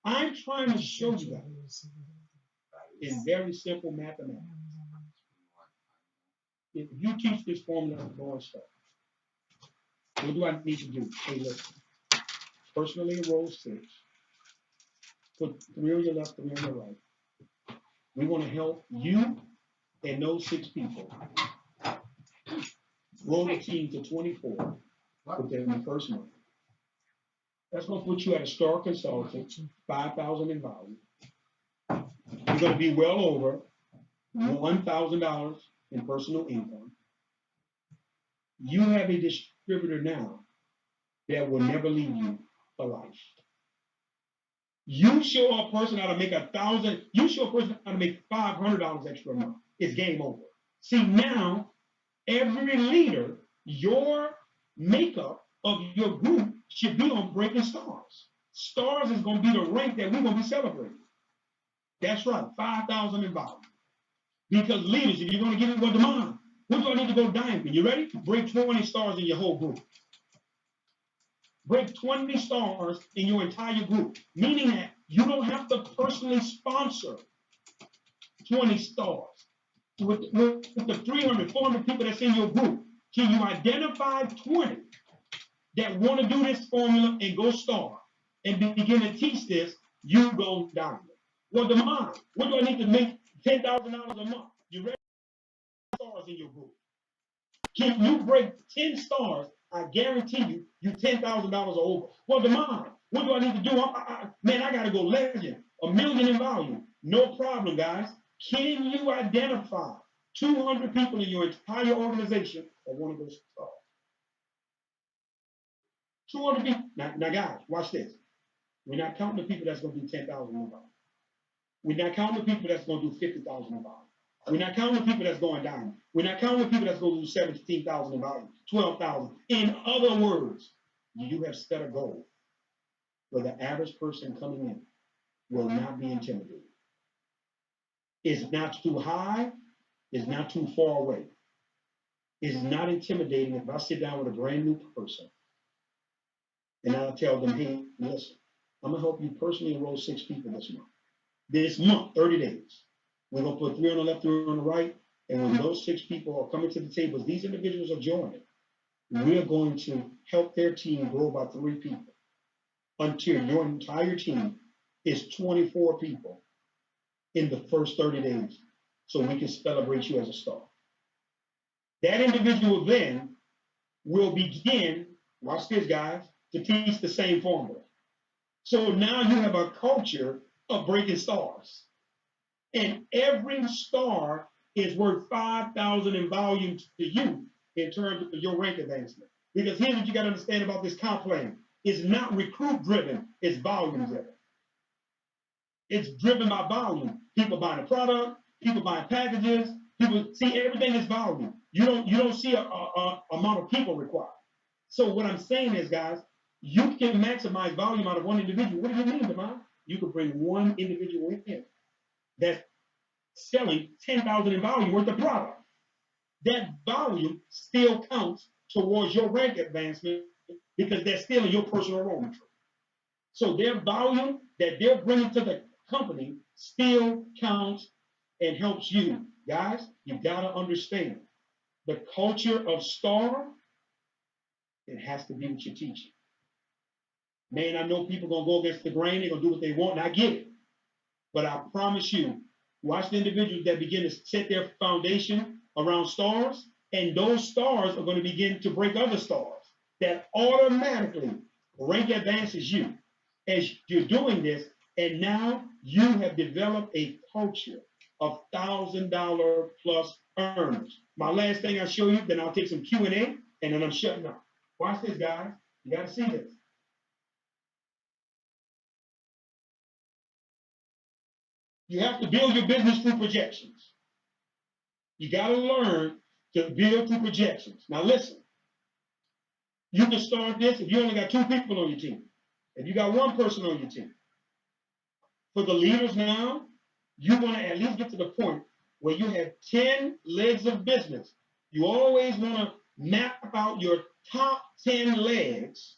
I'm trying to show you that in very simple mathematics. If you teach this formula to boy stuff, what do I need to do? Hey, listen. Personally enroll 6. Put 3 on your left, 3 on your right. We want to help you and those 6 people grow the team to 24 within the first month. That's going to put you at a star consultant, $5,000 in value. You're going to be well over $1,000 in personal income. You have a distributor now that will never leave you for life. You show a person how to make $1,000. You show a person how to make $500 extra a month. It's game over. See, now every leader, your makeup of your group should be on Breaking Stars. Stars is going to be the rank that we're going to be celebrating. That's right, 5,000 in value. Because leaders, if you're going to give me what demand, what do I need to go diamond? You ready? Break 20 stars in your whole group. Break 20 stars in your entire group, meaning that you don't have to personally sponsor 20 stars. With the 300, 400 people that's in your group, can you identify 20 that want to do this formula and go start and begin to teach this, you go down. Well, demand, what do I need to make $10,000 a month? You ready? Stars in your group. Can you break 10 stars? I guarantee you, you $10,000 over. Well, demand, what do I need to do? Man, I got to go legend, $1 million in volume. No problem, guys. Can you identify 200 people in your entire organization that want to go stars? 200 people. Now, guys, watch this. We're not counting the people that's going to do 10,000 in volume. We're not counting the people that's going to do 50,000 in volume. We're not counting the people that's going down. We're not counting the people that's going to do 17,000 in volume, 12,000. In other words, you have set a goal where the average person coming in will not be intimidated. It's not too high. It's not too far away. It's not intimidating if I sit down with a brand new person and I'll tell them, hey, listen, I'm going to help you personally enroll 6 people this month. This month, 30 days. We're going to put 3 on the left, 3 on the right. And when those 6 people are coming to the table, these individuals are joining. We're going to help their team grow by 3 people until your entire team is 24 people in the first 30 days so we can celebrate you as a star. That individual then will begin, watch this, guys, to teach the same formula. So now you have a culture of breaking stars. And every star is worth 5,000 in volume to you in terms of your rank advancement. Because here's what you got to understand about this comp plan. It's not recruit driven, it's volume driven. It's driven by volume. People buying a product, people buying packages, people see everything is volume. You don't see a amount of people required. So what I'm saying is, guys, you can maximize volume out of one individual. What do you mean, Demond? You can bring one individual in that's selling 10,000 in volume worth of product. That volume still counts towards your rank advancement because they're still in your personal enrollment tree. So their volume that they're bringing to the company still counts and helps you. Guys, you got to understand the culture of STAR, it has to be what you're teaching. Man, I know people going to go against the grain. They're going to do what they want, and I get it. But I promise you, watch the individuals that begin to set their foundation around stars, and those stars are going to begin to break other stars that automatically rank advances you as you're doing this. And now you have developed a culture of $1,000 plus earners. My last thing I'll show you, then I'll take some Q&A, and then I'm shutting up. Watch this, guys. You got to see this. You have to build your business through projections. You got to learn to build through projections. Now listen, you can start this if you only got 2 people on your team. If you got 1 person on your team. For the leaders now, you want to at least get to the point where you have 10 legs of business. You always want to map out your top 10 legs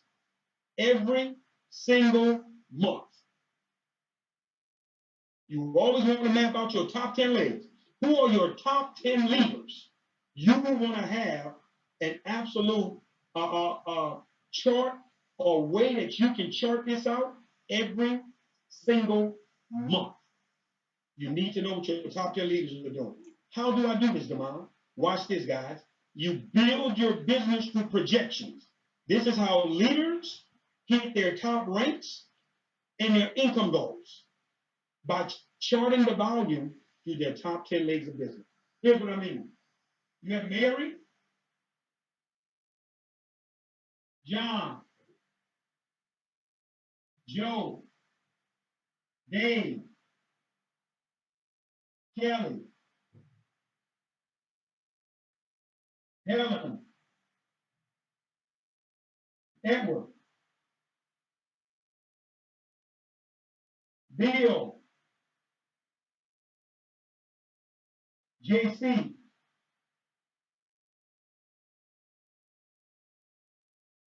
every single month. You always want to map out your top 10 legs. Who are your top 10 leaders? You want to have an absolute chart or way that you can chart this out every single month. You need to know what your top 10 leaders are doing. How do I do this, Demond? Watch this, guys. You build your business through projections. This is how leaders hit their top ranks and their income goals by charting the volume through their top 10 legs of business. Here's what I mean. You have Mary, John, Joe, Dave, Kelly, Helen, Edward, Bill, JC,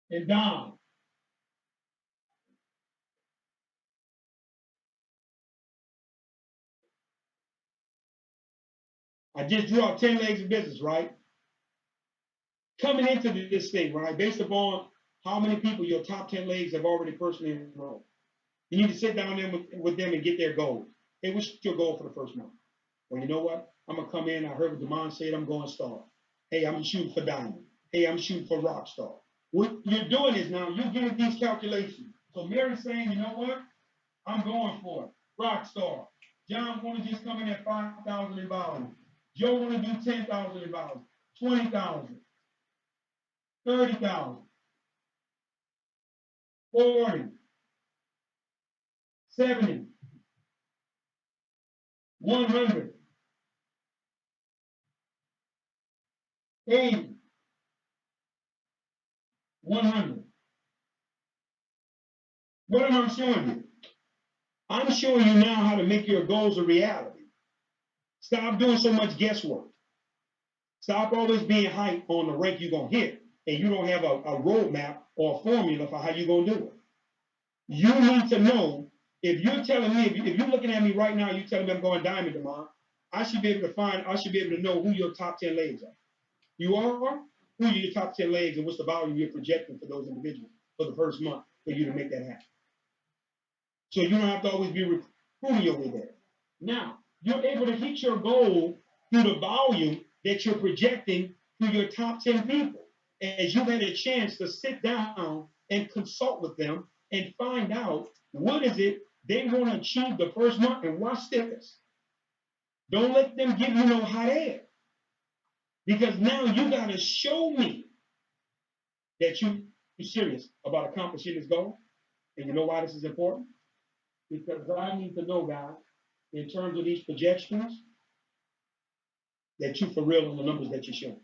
and Don. I just drew out 10 legs of business, right? Coming into this thing, right, based upon How many people your top 10 legs have already personally enrolled? You need to sit down there with them and get their goals. Hey, what's your goal for the first month? Well, you know what? I'm going to come in. I heard what Demond said. I'm going star. Hey, I'm shooting for diamond. Hey, I'm shooting for rock star. What you're doing is now you're getting these calculations. So Mary's saying, you know what? I'm going for it. Rock star. John want to just come in at 5,000 in volume. Joe want to do 10,000 in volume. 20,000. 30,000. 40. 70. 100. 80. 100. What am I showing you? I'm showing you now how to make your goals a reality. Stop doing so much guesswork. Stop always being hyped on the rank you're going to hit, and you don't have a roadmap or a formula for how you're going to do it. You need to know, if you're telling me, if you're looking at me right now, you're telling me I'm going diamond tomorrow, I should be able to know who your top 10 legs are. You are? Who are your top 10 legs, and what's the value you're projecting for those individuals for the first month for you to make that happen? So you don't have to always be recruiting your way there. Now, you're able to hit your goal through the volume that you're projecting through your top 10 people. As you've had a chance to sit down and consult with them and find out what is it they want to achieve the first month, and watch this. Don't let them give you no hot air. Because now you got to show me that you're serious about accomplishing this goal. And you know why this is important? Because I need to know, guys, in terms of these projections, that you for real on the numbers that you're showing.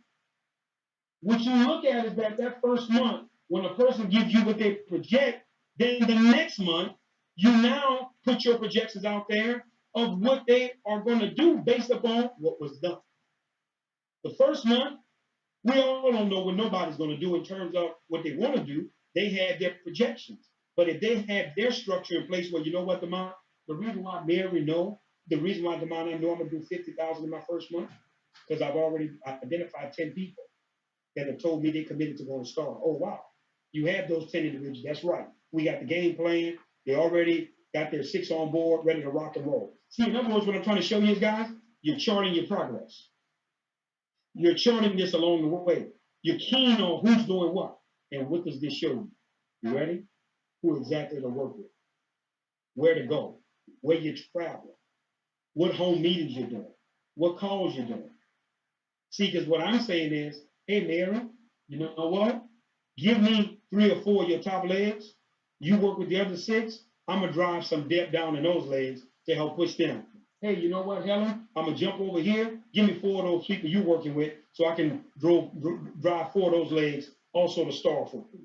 What you look at is that first month, when a person gives you what they project, then the next month, you now put your projections out there of what they are going to do based upon what was done. The first month, we all don't know what nobody's going to do in terms of what they want to do. They have their projections. But if they have their structure in place where, you know what, Demond, the reason why Mary know, the reason why Demond, I know I'm going to do 50,000 in my first month, because I've already identified 10 people that have told me they committed to going to star. Oh, wow. You have those 10 individuals. That's right. We got the game plan. They already got their 6 on board, ready to rock and roll. See, in other words, what I'm trying to show you is, guys, you're charting your progress. You're charting this along the way. You're keen on who's doing what. And what does this show you? You ready? Who exactly to work with, where to go, where you're traveling, what home meetings you're doing, what calls you're doing. See, because what I'm saying is, hey, Mary, you know what? Give me 3 or 4 of your top legs. You work with the other 6. I'm going to drive some depth down in those legs to help push them. Hey, you know what, Helen? I'm going to jump over here. Give me 4 of those people you're working with so I can drive 4 of those legs also to star for you.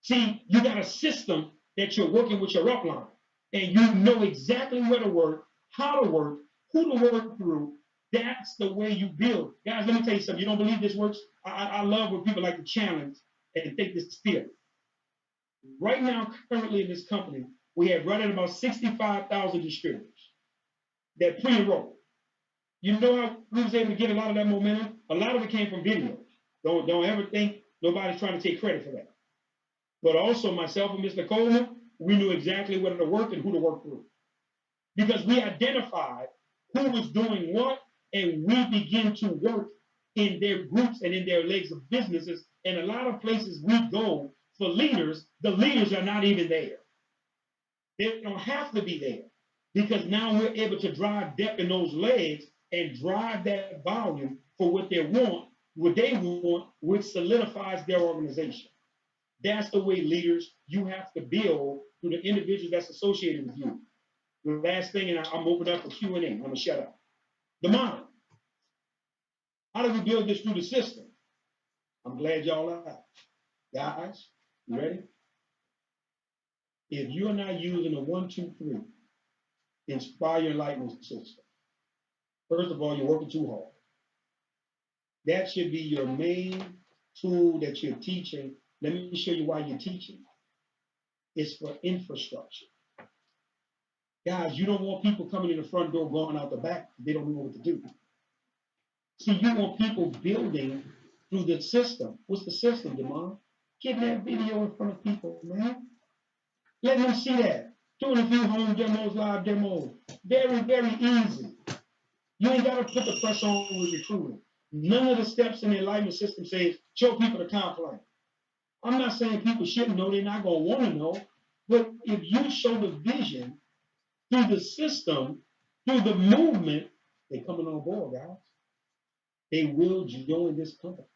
See, you got a system that you're working with your upline, and you know exactly where to work, how to work, who to work through. That's the way you build. Guys, let me tell you something. You don't believe this works? I love when people like to challenge and take this theory. Right now, currently in this company, we have running about 65,000 distributors that pre-enrolled. You know how we was able to get a lot of that momentum? A lot of it came from videos. Don't ever think nobody's trying to take credit for that. But also myself and Mr. Coleman, we knew exactly where to work and who to work through. Because we identified who was doing what, and we begin to work in their groups and in their legs of businesses. And a lot of places we go for leaders, the leaders are not even there. They don't have to be there. Because now we're able to drive depth in those legs and drive that volume for what they want, which solidifies their organization. That's the way leaders you have to build through the individuals that's associated with you. The last thing, and I'm opening up for Q&A. I'm going to shut up. The mind. How do we build this through the system? I'm glad y'all are. Guys, you ready? If you're not using a 1, 2, 3 Nspire Enlightenment system, first of all, you're working too hard. That should be your main tool that you're teaching. Let me show you why you're teaching. It's for infrastructure. Guys, you don't want people coming in the front door, going out the back. They don't know what to do. See, you want people building through the system. What's the system, Demond? Get that video in front of people, man. Let them see that. Doing a few home demos, live demos. Very, very easy. You ain't got to put the press on with recruiting. None of the steps in the enlightenment system says show people the complaint. I'm not saying people shouldn't know, they're not going to want to know. But if you show the vision through the system, through the movement, they're coming on board, guys. They will join this company.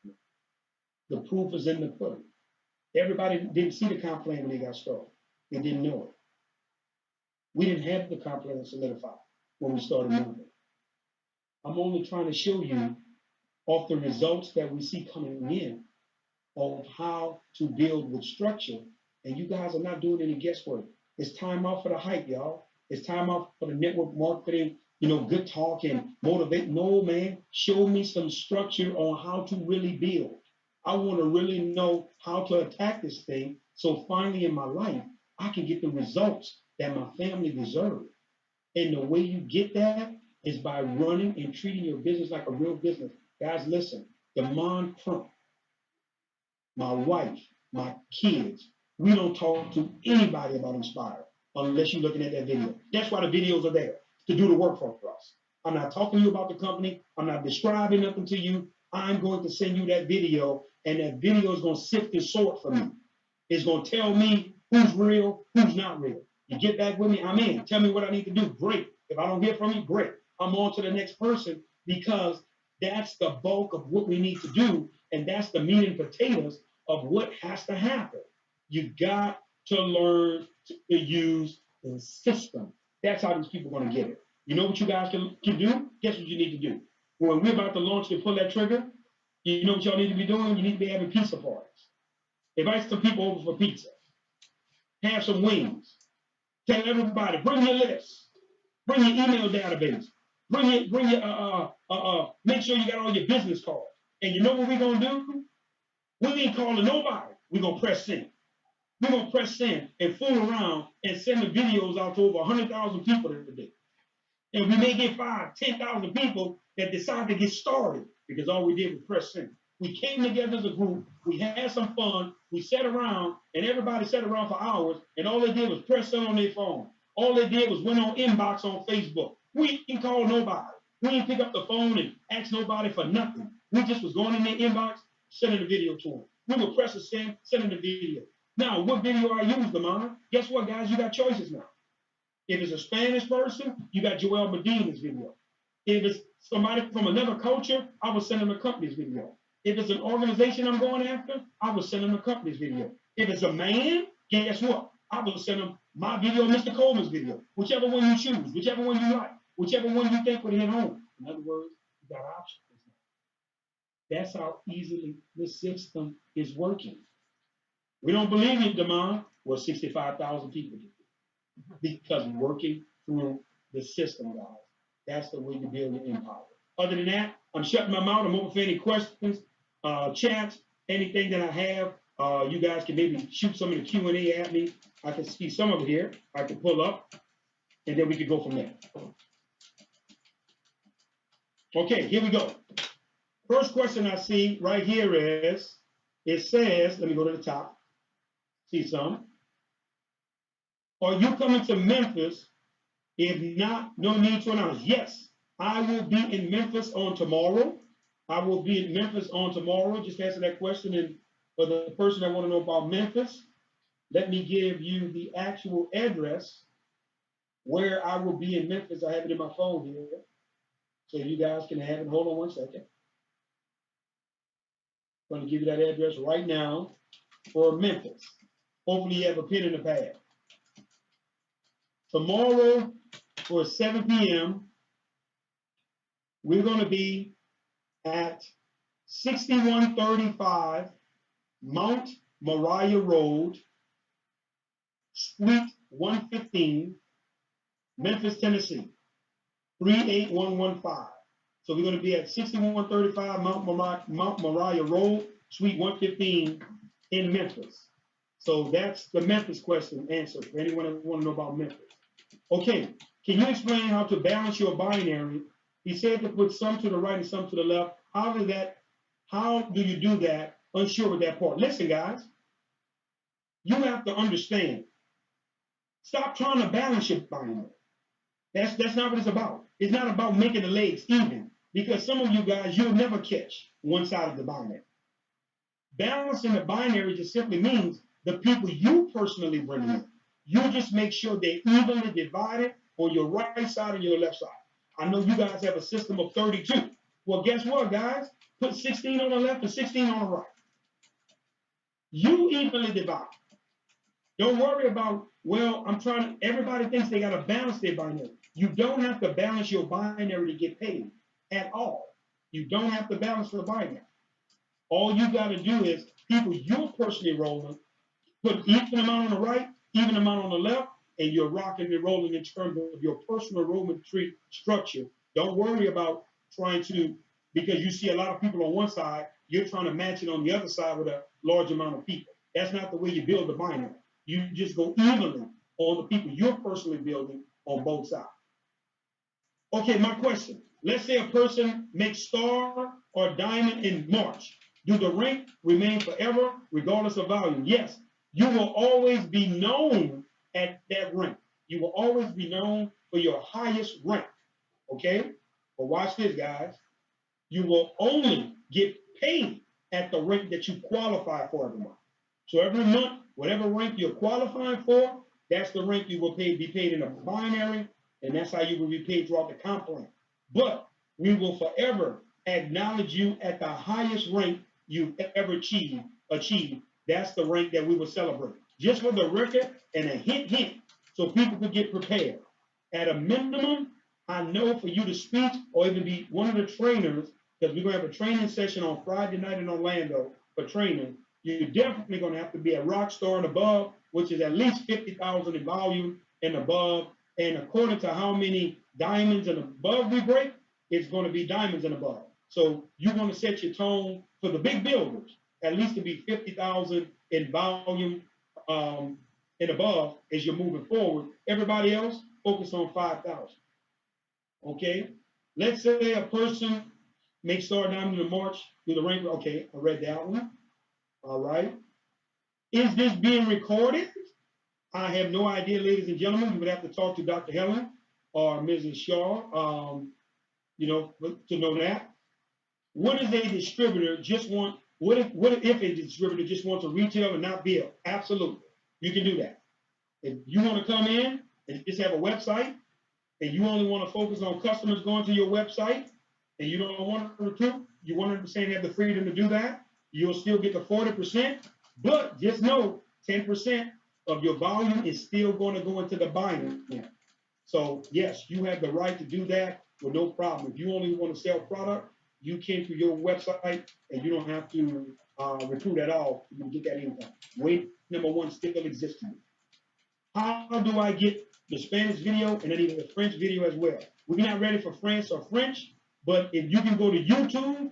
The proof is in the pudding. Everybody didn't see the comp plan when they got started. They didn't know it. We didn't have the comp plan solidified when we started moving. I'm only trying to show you off the results that we see coming in of how to build with structure. And you guys are not doing any guesswork. It's time out for the hype, y'all. It's time out for the network marketing, good talk and motivate. No, man, show me some structure on how to really build. I want to really know how to attack this thing. So finally in my life, I can get the results that my family deserves. And the way you get that is by running and treating your business like a real business. Guys, listen, Crump, my wife, my kids, we don't talk to anybody about Nspire unless you're looking at that video. That's why the videos are there, to do the work for us. I'm not talking to you about the company. I'm not describing nothing to you. I'm going to send you that video, and that video is going to sift and sort for me. It's going to tell me who's real, who's not real. You get back with me, I'm in. Tell me what I need to do. Great. If I don't hear from you, great. I'm on to the next person, because that's the bulk of what we need to do, and that's the meat and potatoes of what has to happen. You got to learn to use the system. That's how these people are going to get it. You know what you guys can do? Guess what you need to do? When we're about to launch and pull that trigger, you know what y'all need to be doing? You need to be having pizza parties. Invite some people over for pizza. Have some wings. Tell everybody, bring your list. Bring your email database. Make sure you got all your business cards. And you know what we're going to do? We ain't calling nobody. We're going to press send. We're going to press send and fool around and send the videos out to over 100,000 people today. And we may get 5,000, 10,000 people that decide to get started because all we did was press send. We came together as a group. We had some fun. We sat around, and everybody sat around for hours, and all they did was press send on their phone. All they did was went on inbox on Facebook. We didn't call nobody. We didn't pick up the phone and ask nobody for nothing. We just was going in their inbox, sending the video to them. We would press a send, sending the video. Now, what video I use, Lamont? Guess what, guys? You got choices now. If it's a Spanish person, you got Joel Medina's video. If it's somebody from another culture, I will send them a company's video. If it's an organization I'm going after, I will send them a company's video. If it's a man, guess what? I will send them my video, Mr. Coleman's video. Whichever one you choose, whichever one you like, whichever one you think would hit home. In other words, you got options. That's how easily the system is working. We don't believe it, Damon. Well, 65,000 people do. Because working through the system, guys. That's the way you build your empire. Other than that, I'm shutting my mouth. I'm open for any questions, chats, anything that I have. You guys can maybe shoot some of the Q&A at me. I can see some of it here. I can pull up, and then we can go from there. Okay, here we go. First question I see right here is, it says, let me go to the top. See some. Are you coming to Memphis? If not, no need to announce. Yes, I will be in Memphis on tomorrow. I will be in Memphis on tomorrow. Just answer that question. And for the person that want to know about Memphis, let me give you the actual address where I will be in Memphis. I have it in my phone here, so you guys can have it. Hold on one second. I'm going to give you that address right now for Memphis. Hopefully you have a pen and a pad. Tomorrow for 7 p.m., we're going to be at 6135 Mount Moriah Road, Suite 115, Memphis, Tennessee, 38115. So we're going to be at 6135 Mount Moriah Road, Suite 115 in Memphis. So that's the Memphis question answer for anyone that want to know about Memphis. Okay, can you explain how to balance your binary? He said to put some to the right and some to the left. How do you do that? Unsure with that part. Listen, guys, you have to understand. Stop trying to balance your binary. That's not what it's about. It's not about making the legs even, because some of you guys, you'll never catch one side of the binary. Balancing the binary just simply means the people you personally bring in, you just make sure they're evenly divided on your right side and your left side. I know you guys have a system of 32. Well, guess what, guys? Put 16 on the left and 16 on the right. You evenly divide. Don't worry about, well, everybody thinks they got to balance their binary. You don't have to balance your binary to get paid at all. You don't have to balance the binary. All you got to do is people you're personally rolling, put even amount on the right, even amount on the left, and you're rocking and rolling in terms of your personal enrollment tree structure. Don't worry about trying to, because you see a lot of people on one side, you're trying to match it on the other side with a large amount of people. That's not the way you build the binary. You just go evenly on the people you're personally building on both sides. Okay, my question. Let's say a person makes star or diamond in March. Do the rank remain forever regardless of volume? Yes. You will always be known at that rank. You will always be known for your highest rank. Okay? But watch this, guys. You will only get paid at the rank that you qualify for every month. So every month, whatever rank you're qualifying for, that's the rank you will be paid in a binary, and that's how you will be paid throughout the comp plan. But we will forever acknowledge you at the highest rank you've ever achieved. That's the rank that we will celebrate. Just for the record and a hint, so people could get prepared. At a minimum, I know for you to speak or even be one of the trainers, because we're going to have a training session on Friday night in Orlando for training, you're definitely going to have to be a rock star and above, which is at least 50,000 in volume and above. And according to how many diamonds and above we break, it's going to be diamonds and above. So you want to set your tone for the big builders, at least to be 50,000 in volume and above as you're moving forward. Everybody else, focus on 5,000. Okay? Let's say a person makes star diamond in March through the rank. Okay, I read that one. All right. Is this being recorded? I have no idea, ladies and gentlemen. You would have to talk to Dr. Helen or Mrs. Shaw, to know that. What if a distributor just wants to retail and not build? Absolutely. You can do that. If you want to come in and just have a website and you only want to focus on customers going to your website and you don't want to recruit, you 100% have the freedom to do that, you'll still get the 40%, but just know 10% of your volume is still going to go into the binary. So yes, you have the right to do that with no problem. If you only want to sell product, you can through your website and you don't have to recruit at all. You can get that income. Way number one still exists. How do I get the Spanish video and then even the French video as well? We're not ready for France or French, but if you can go to YouTube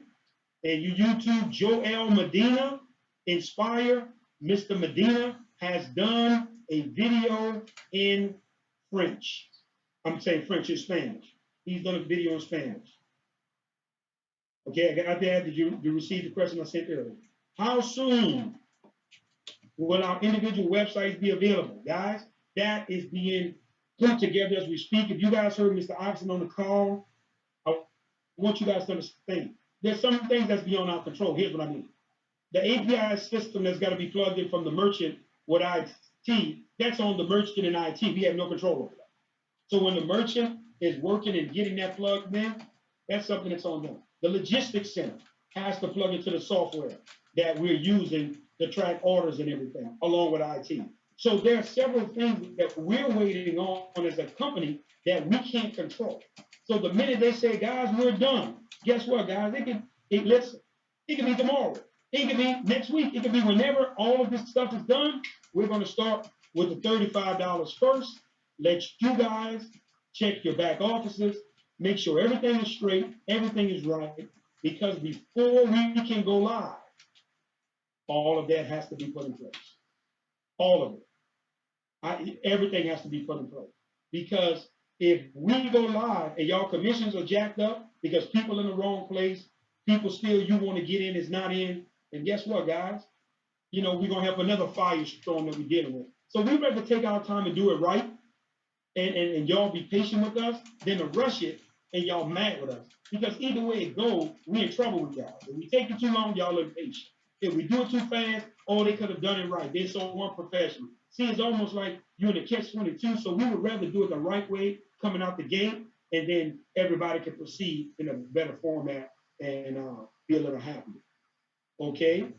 and you YouTube Joel Medina, Nspire, Mr. Medina has done a video in French. I'm saying French and Spanish. He's done a video in Spanish. Okay, I got that. Did you receive the question I sent earlier? How soon will our individual websites be available? Guys, that is being put together as we speak. If you guys heard Mr. Oxen on the call, I want you guys to understand. There's some things that's beyond our control. Here's what I mean. The API system that's got to be plugged in from the merchant with IT, that's on the merchant and IT. We have no control over that. So when the merchant is working and getting that plugged in, that's something that's on them. The logistics center has to plug into the software that we're using to track orders and everything, along with IT. So there are several things that we're waiting on as a company that we can't control. So the minute they say, guys, we're done, guess what, guys? It can be tomorrow. It can be next week. It can be whenever all of this stuff is done. We're going to start with the $35 first. Let you guys check your back offices, make sure everything is straight, everything is right, because before we can go live, all of that has to be put in place. All of it. Everything has to be put in place. Because if we go live and y'all commissions are jacked up because people in the wrong place, people still you want to get in is not in, and guess what, guys? we're gonna have another firestorm that we're dealing with. So we better take our time and do it right, and y'all be patient with us, than to rush it and y'all mad with us. Because either way it goes, we in trouble with y'all. If we take it too long, y'all impatient. If we do it too fast, oh, they could have done it right. They're so unprofessional. See, it's almost like you're in a catch-22. So we would rather do it the right way coming out the gate, and then everybody can proceed in a better format and be a little happier. Okay?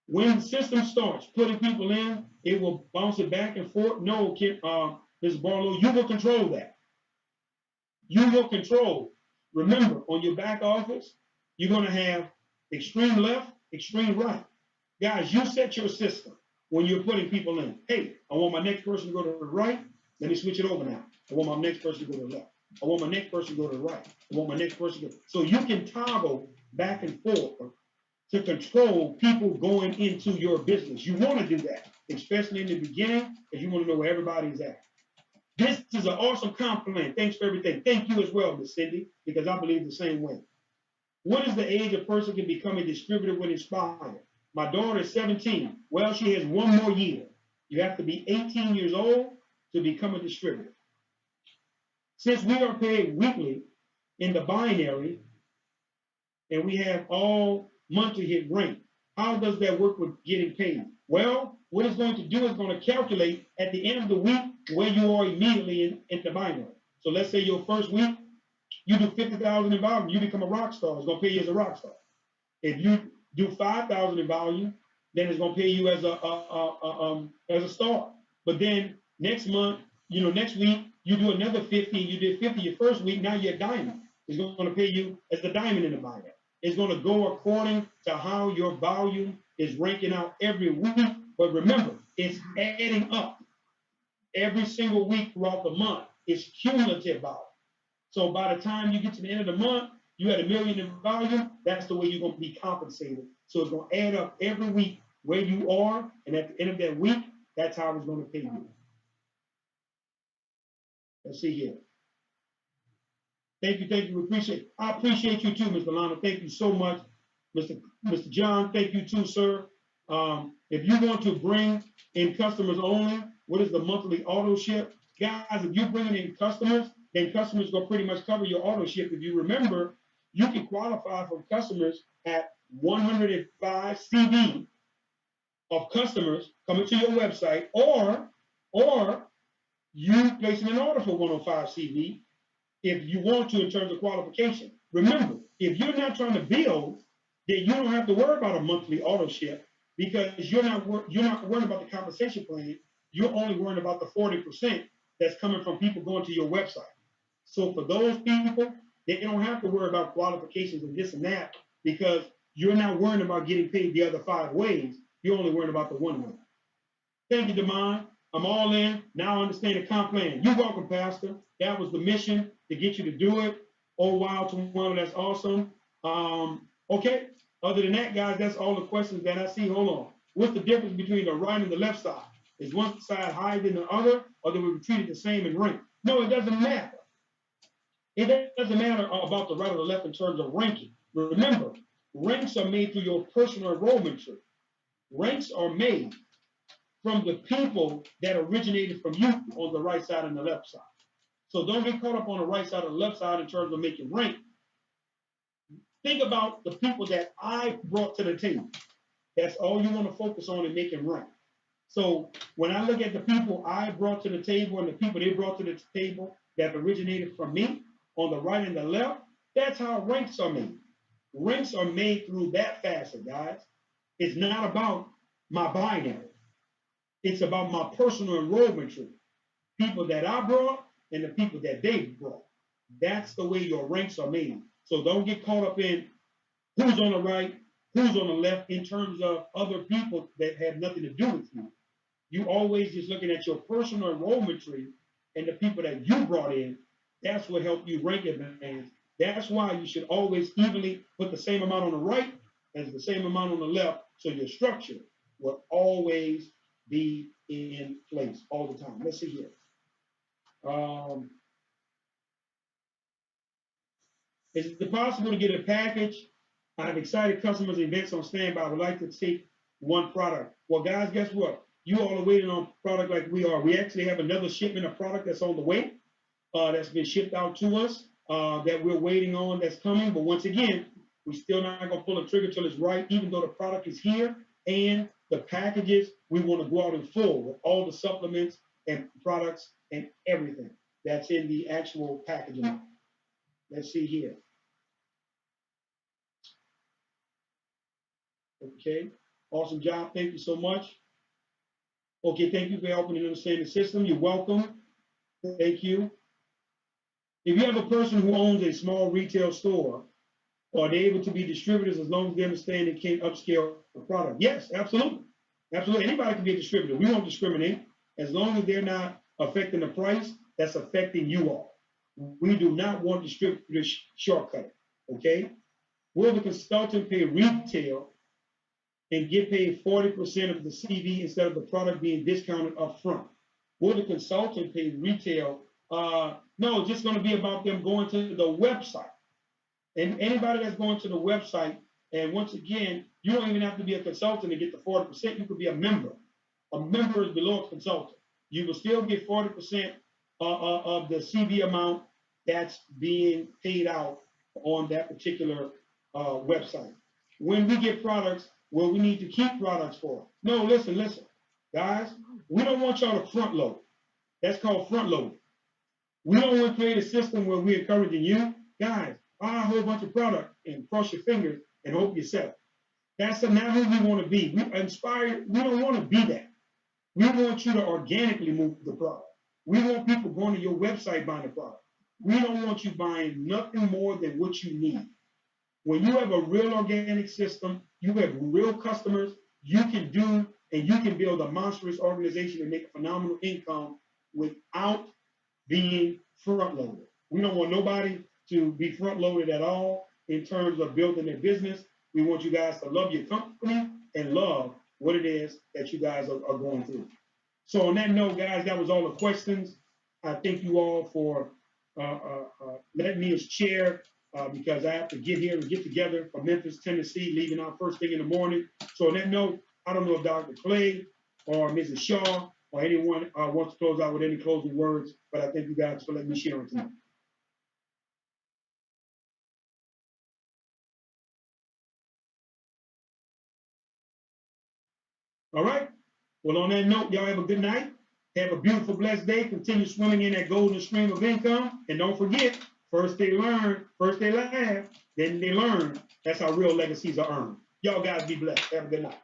When the system starts putting people in, it will bounce it back and forth. No, Ms. Barlow, you will control that. You will control. Remember, on your back office, you're going to have extreme left, extreme right. Guys, you set your system when you're putting people in. Hey, I want my next person to go to the right. Let me switch it over now. I want my next person to go to the left. I want my next person to go to the right. I want my next person to go. So you can toggle back and forth to control people going into your business. You want to do that, especially in the beginning, because you want to know where everybody's at. This is an awesome compliment. Thanks for everything. Thank you as well, Miss Cindy, because I believe the same way. What is the age a person can become a distributor with Nspire? My daughter is 17. Well, she has one more year. You have to be 18 years old to become a distributor. Since we are paid weekly in the binary, and we have all monthly hit rate, how does that work with getting paid? Well, what it's going to do is going to calculate at the end of the week where you are immediately in the binary. So let's say your first week, you do 50,000 in volume, you become a rock star. It's going to pay you as a rock star. If you do 5,000 in volume, then it's going to pay you as a star. But then next month, next week, you do another 50, you did 50 your first week, now you're a diamond. It's going to pay you as the diamond in the binary. It's going to go according to how your volume is ranking out every week. But remember, it's adding up every single week throughout the month. It's cumulative volume. So by the time you get to the end of the month, you had 1 million in volume. That's the way you're going to be compensated. So it's going to add up every week where you are. And at the end of that week, that's how it's going to pay you. Let's see here. Thank you, thank you. I appreciate you too, Mr. Lana. Thank you so much. Mr. John, thank you too, sir. If you want to bring in customers only, what is the monthly auto ship? Guys, if you're bringing in customers, then customers will pretty much cover your auto ship. If you remember, you can qualify for customers at 105 CV of customers coming to your website, or you placing an order for 105 CV if you want to in terms of qualification. Remember, if you're not trying to build, then you don't have to worry about a monthly auto ship, because you're not worried about the compensation plan. You're only worried about the 40% that's coming from people going to your website. So for those people, they don't have to worry about qualifications and this and that, because you're not worrying about getting paid the other 5 ways. You're only worrying about the one way. Thank you, Damon. I'm all in. Now I understand the comp plan. You're welcome, Pastor. That was the mission, to get you to do it. Oh, wow, tomorrow, that's awesome. Okay. Other than that, guys, that's all the questions that I see. Hold on. What's the difference between the right and the left side? Is one side higher than the other, or do we treat it the same in rank? No, it doesn't matter. It doesn't matter about the right or the left in terms of ranking. Remember, ranks are made through your personal enrollment tree. Ranks are made from the people that originated from you on the right side and the left side. So don't get caught up on the right side or the left side in terms of making rank. Think about the people that I brought to the table. That's all you want to focus on in making rank. So when I look at the people I brought to the table and the people they brought to the table that originated from me on the right and the left, that's how ranks are made. Ranks are made through that facet, guys. It's not about my binary. It's about my personal enrollment tree. People that I brought and the people that they brought. That's the way your ranks are made. So don't get caught up in who's on the right, who's on the left in terms of other people that have nothing to do with you. You always just looking at your personal enrollment tree and the people that you brought in. That's what helped you rank advance. That's why you should always evenly put the same amount on the right as the same amount on the left, so your structure will always be in place all the time. Let's see here. Is it possible to get a package? I have excited customers and events on standby. I would like to take one product. Well, guys, guess what? You all are waiting on product like we are. We actually have another shipment of product that's on the way, that's been shipped out to us, that we're waiting on, that's coming. But once again, we still not going to pull a trigger till it's right, even though the product is here and the packages. We want to go out in full with all the supplements and products and everything that's in the actual packaging. Let's see here. Okay, awesome job. Thank you so much. Okay, thank you for helping me understand the system. You're welcome. Thank you. If you have a person who owns a small retail store, are they able to be distributors as long as they understand they can't upscale the product? Yes, absolutely. Absolutely. Anybody can be a distributor. We won't discriminate. As long as they're not affecting the price, that's affecting you all. We do not want distributors shortcut. Okay? Will the consultant pay retail and get paid 40% of the CV instead of the product being discounted up front? Will the consultant pay retail? No, it's just going to be about them going to the website. And anybody that's going to the website, and once again, you don't even have to be a consultant to get the 40%. You could be a member. A member is below a consultant. You will still get 40% of the CV amount that's being paid out on that particular website. When we get products, well, we need to keep products for. No, listen, guys, we don't want y'all to front load. That's called front loading. We don't want to create a system where we're encouraging you, guys, buy a whole bunch of product and cross your fingers and hope you sell. That's not who we want to be. We Nspire, we don't want to be that. We want you to organically move the product. We want people going to your website buying the product. We don't want you buying nothing more than what you need. When you have a real organic system, you have real customers, you can do and you can build a monstrous organization and make a phenomenal income without being front-loaded. We don't want nobody to be front-loaded at all in terms of building their business. We want you guys to love your company and love what it is that you guys are going through. So on that note, guys, that was all the questions. I thank you all for letting me as chair because I have to get here and get together from Memphis, Tennessee, leaving out first thing in the morning. So on that note, I don't know if Dr. Clay or Mrs. Shaw or anyone wants to close out with any closing words, but I thank you guys for letting me share it tonight. All right. Well, on that note, y'all have a good night. Have a beautiful, blessed day. Continue swimming in that golden stream of income. And don't forget, first they learn, first they laugh, then they learn. That's how real legacies are earned. Y'all guys be blessed. Have a good night.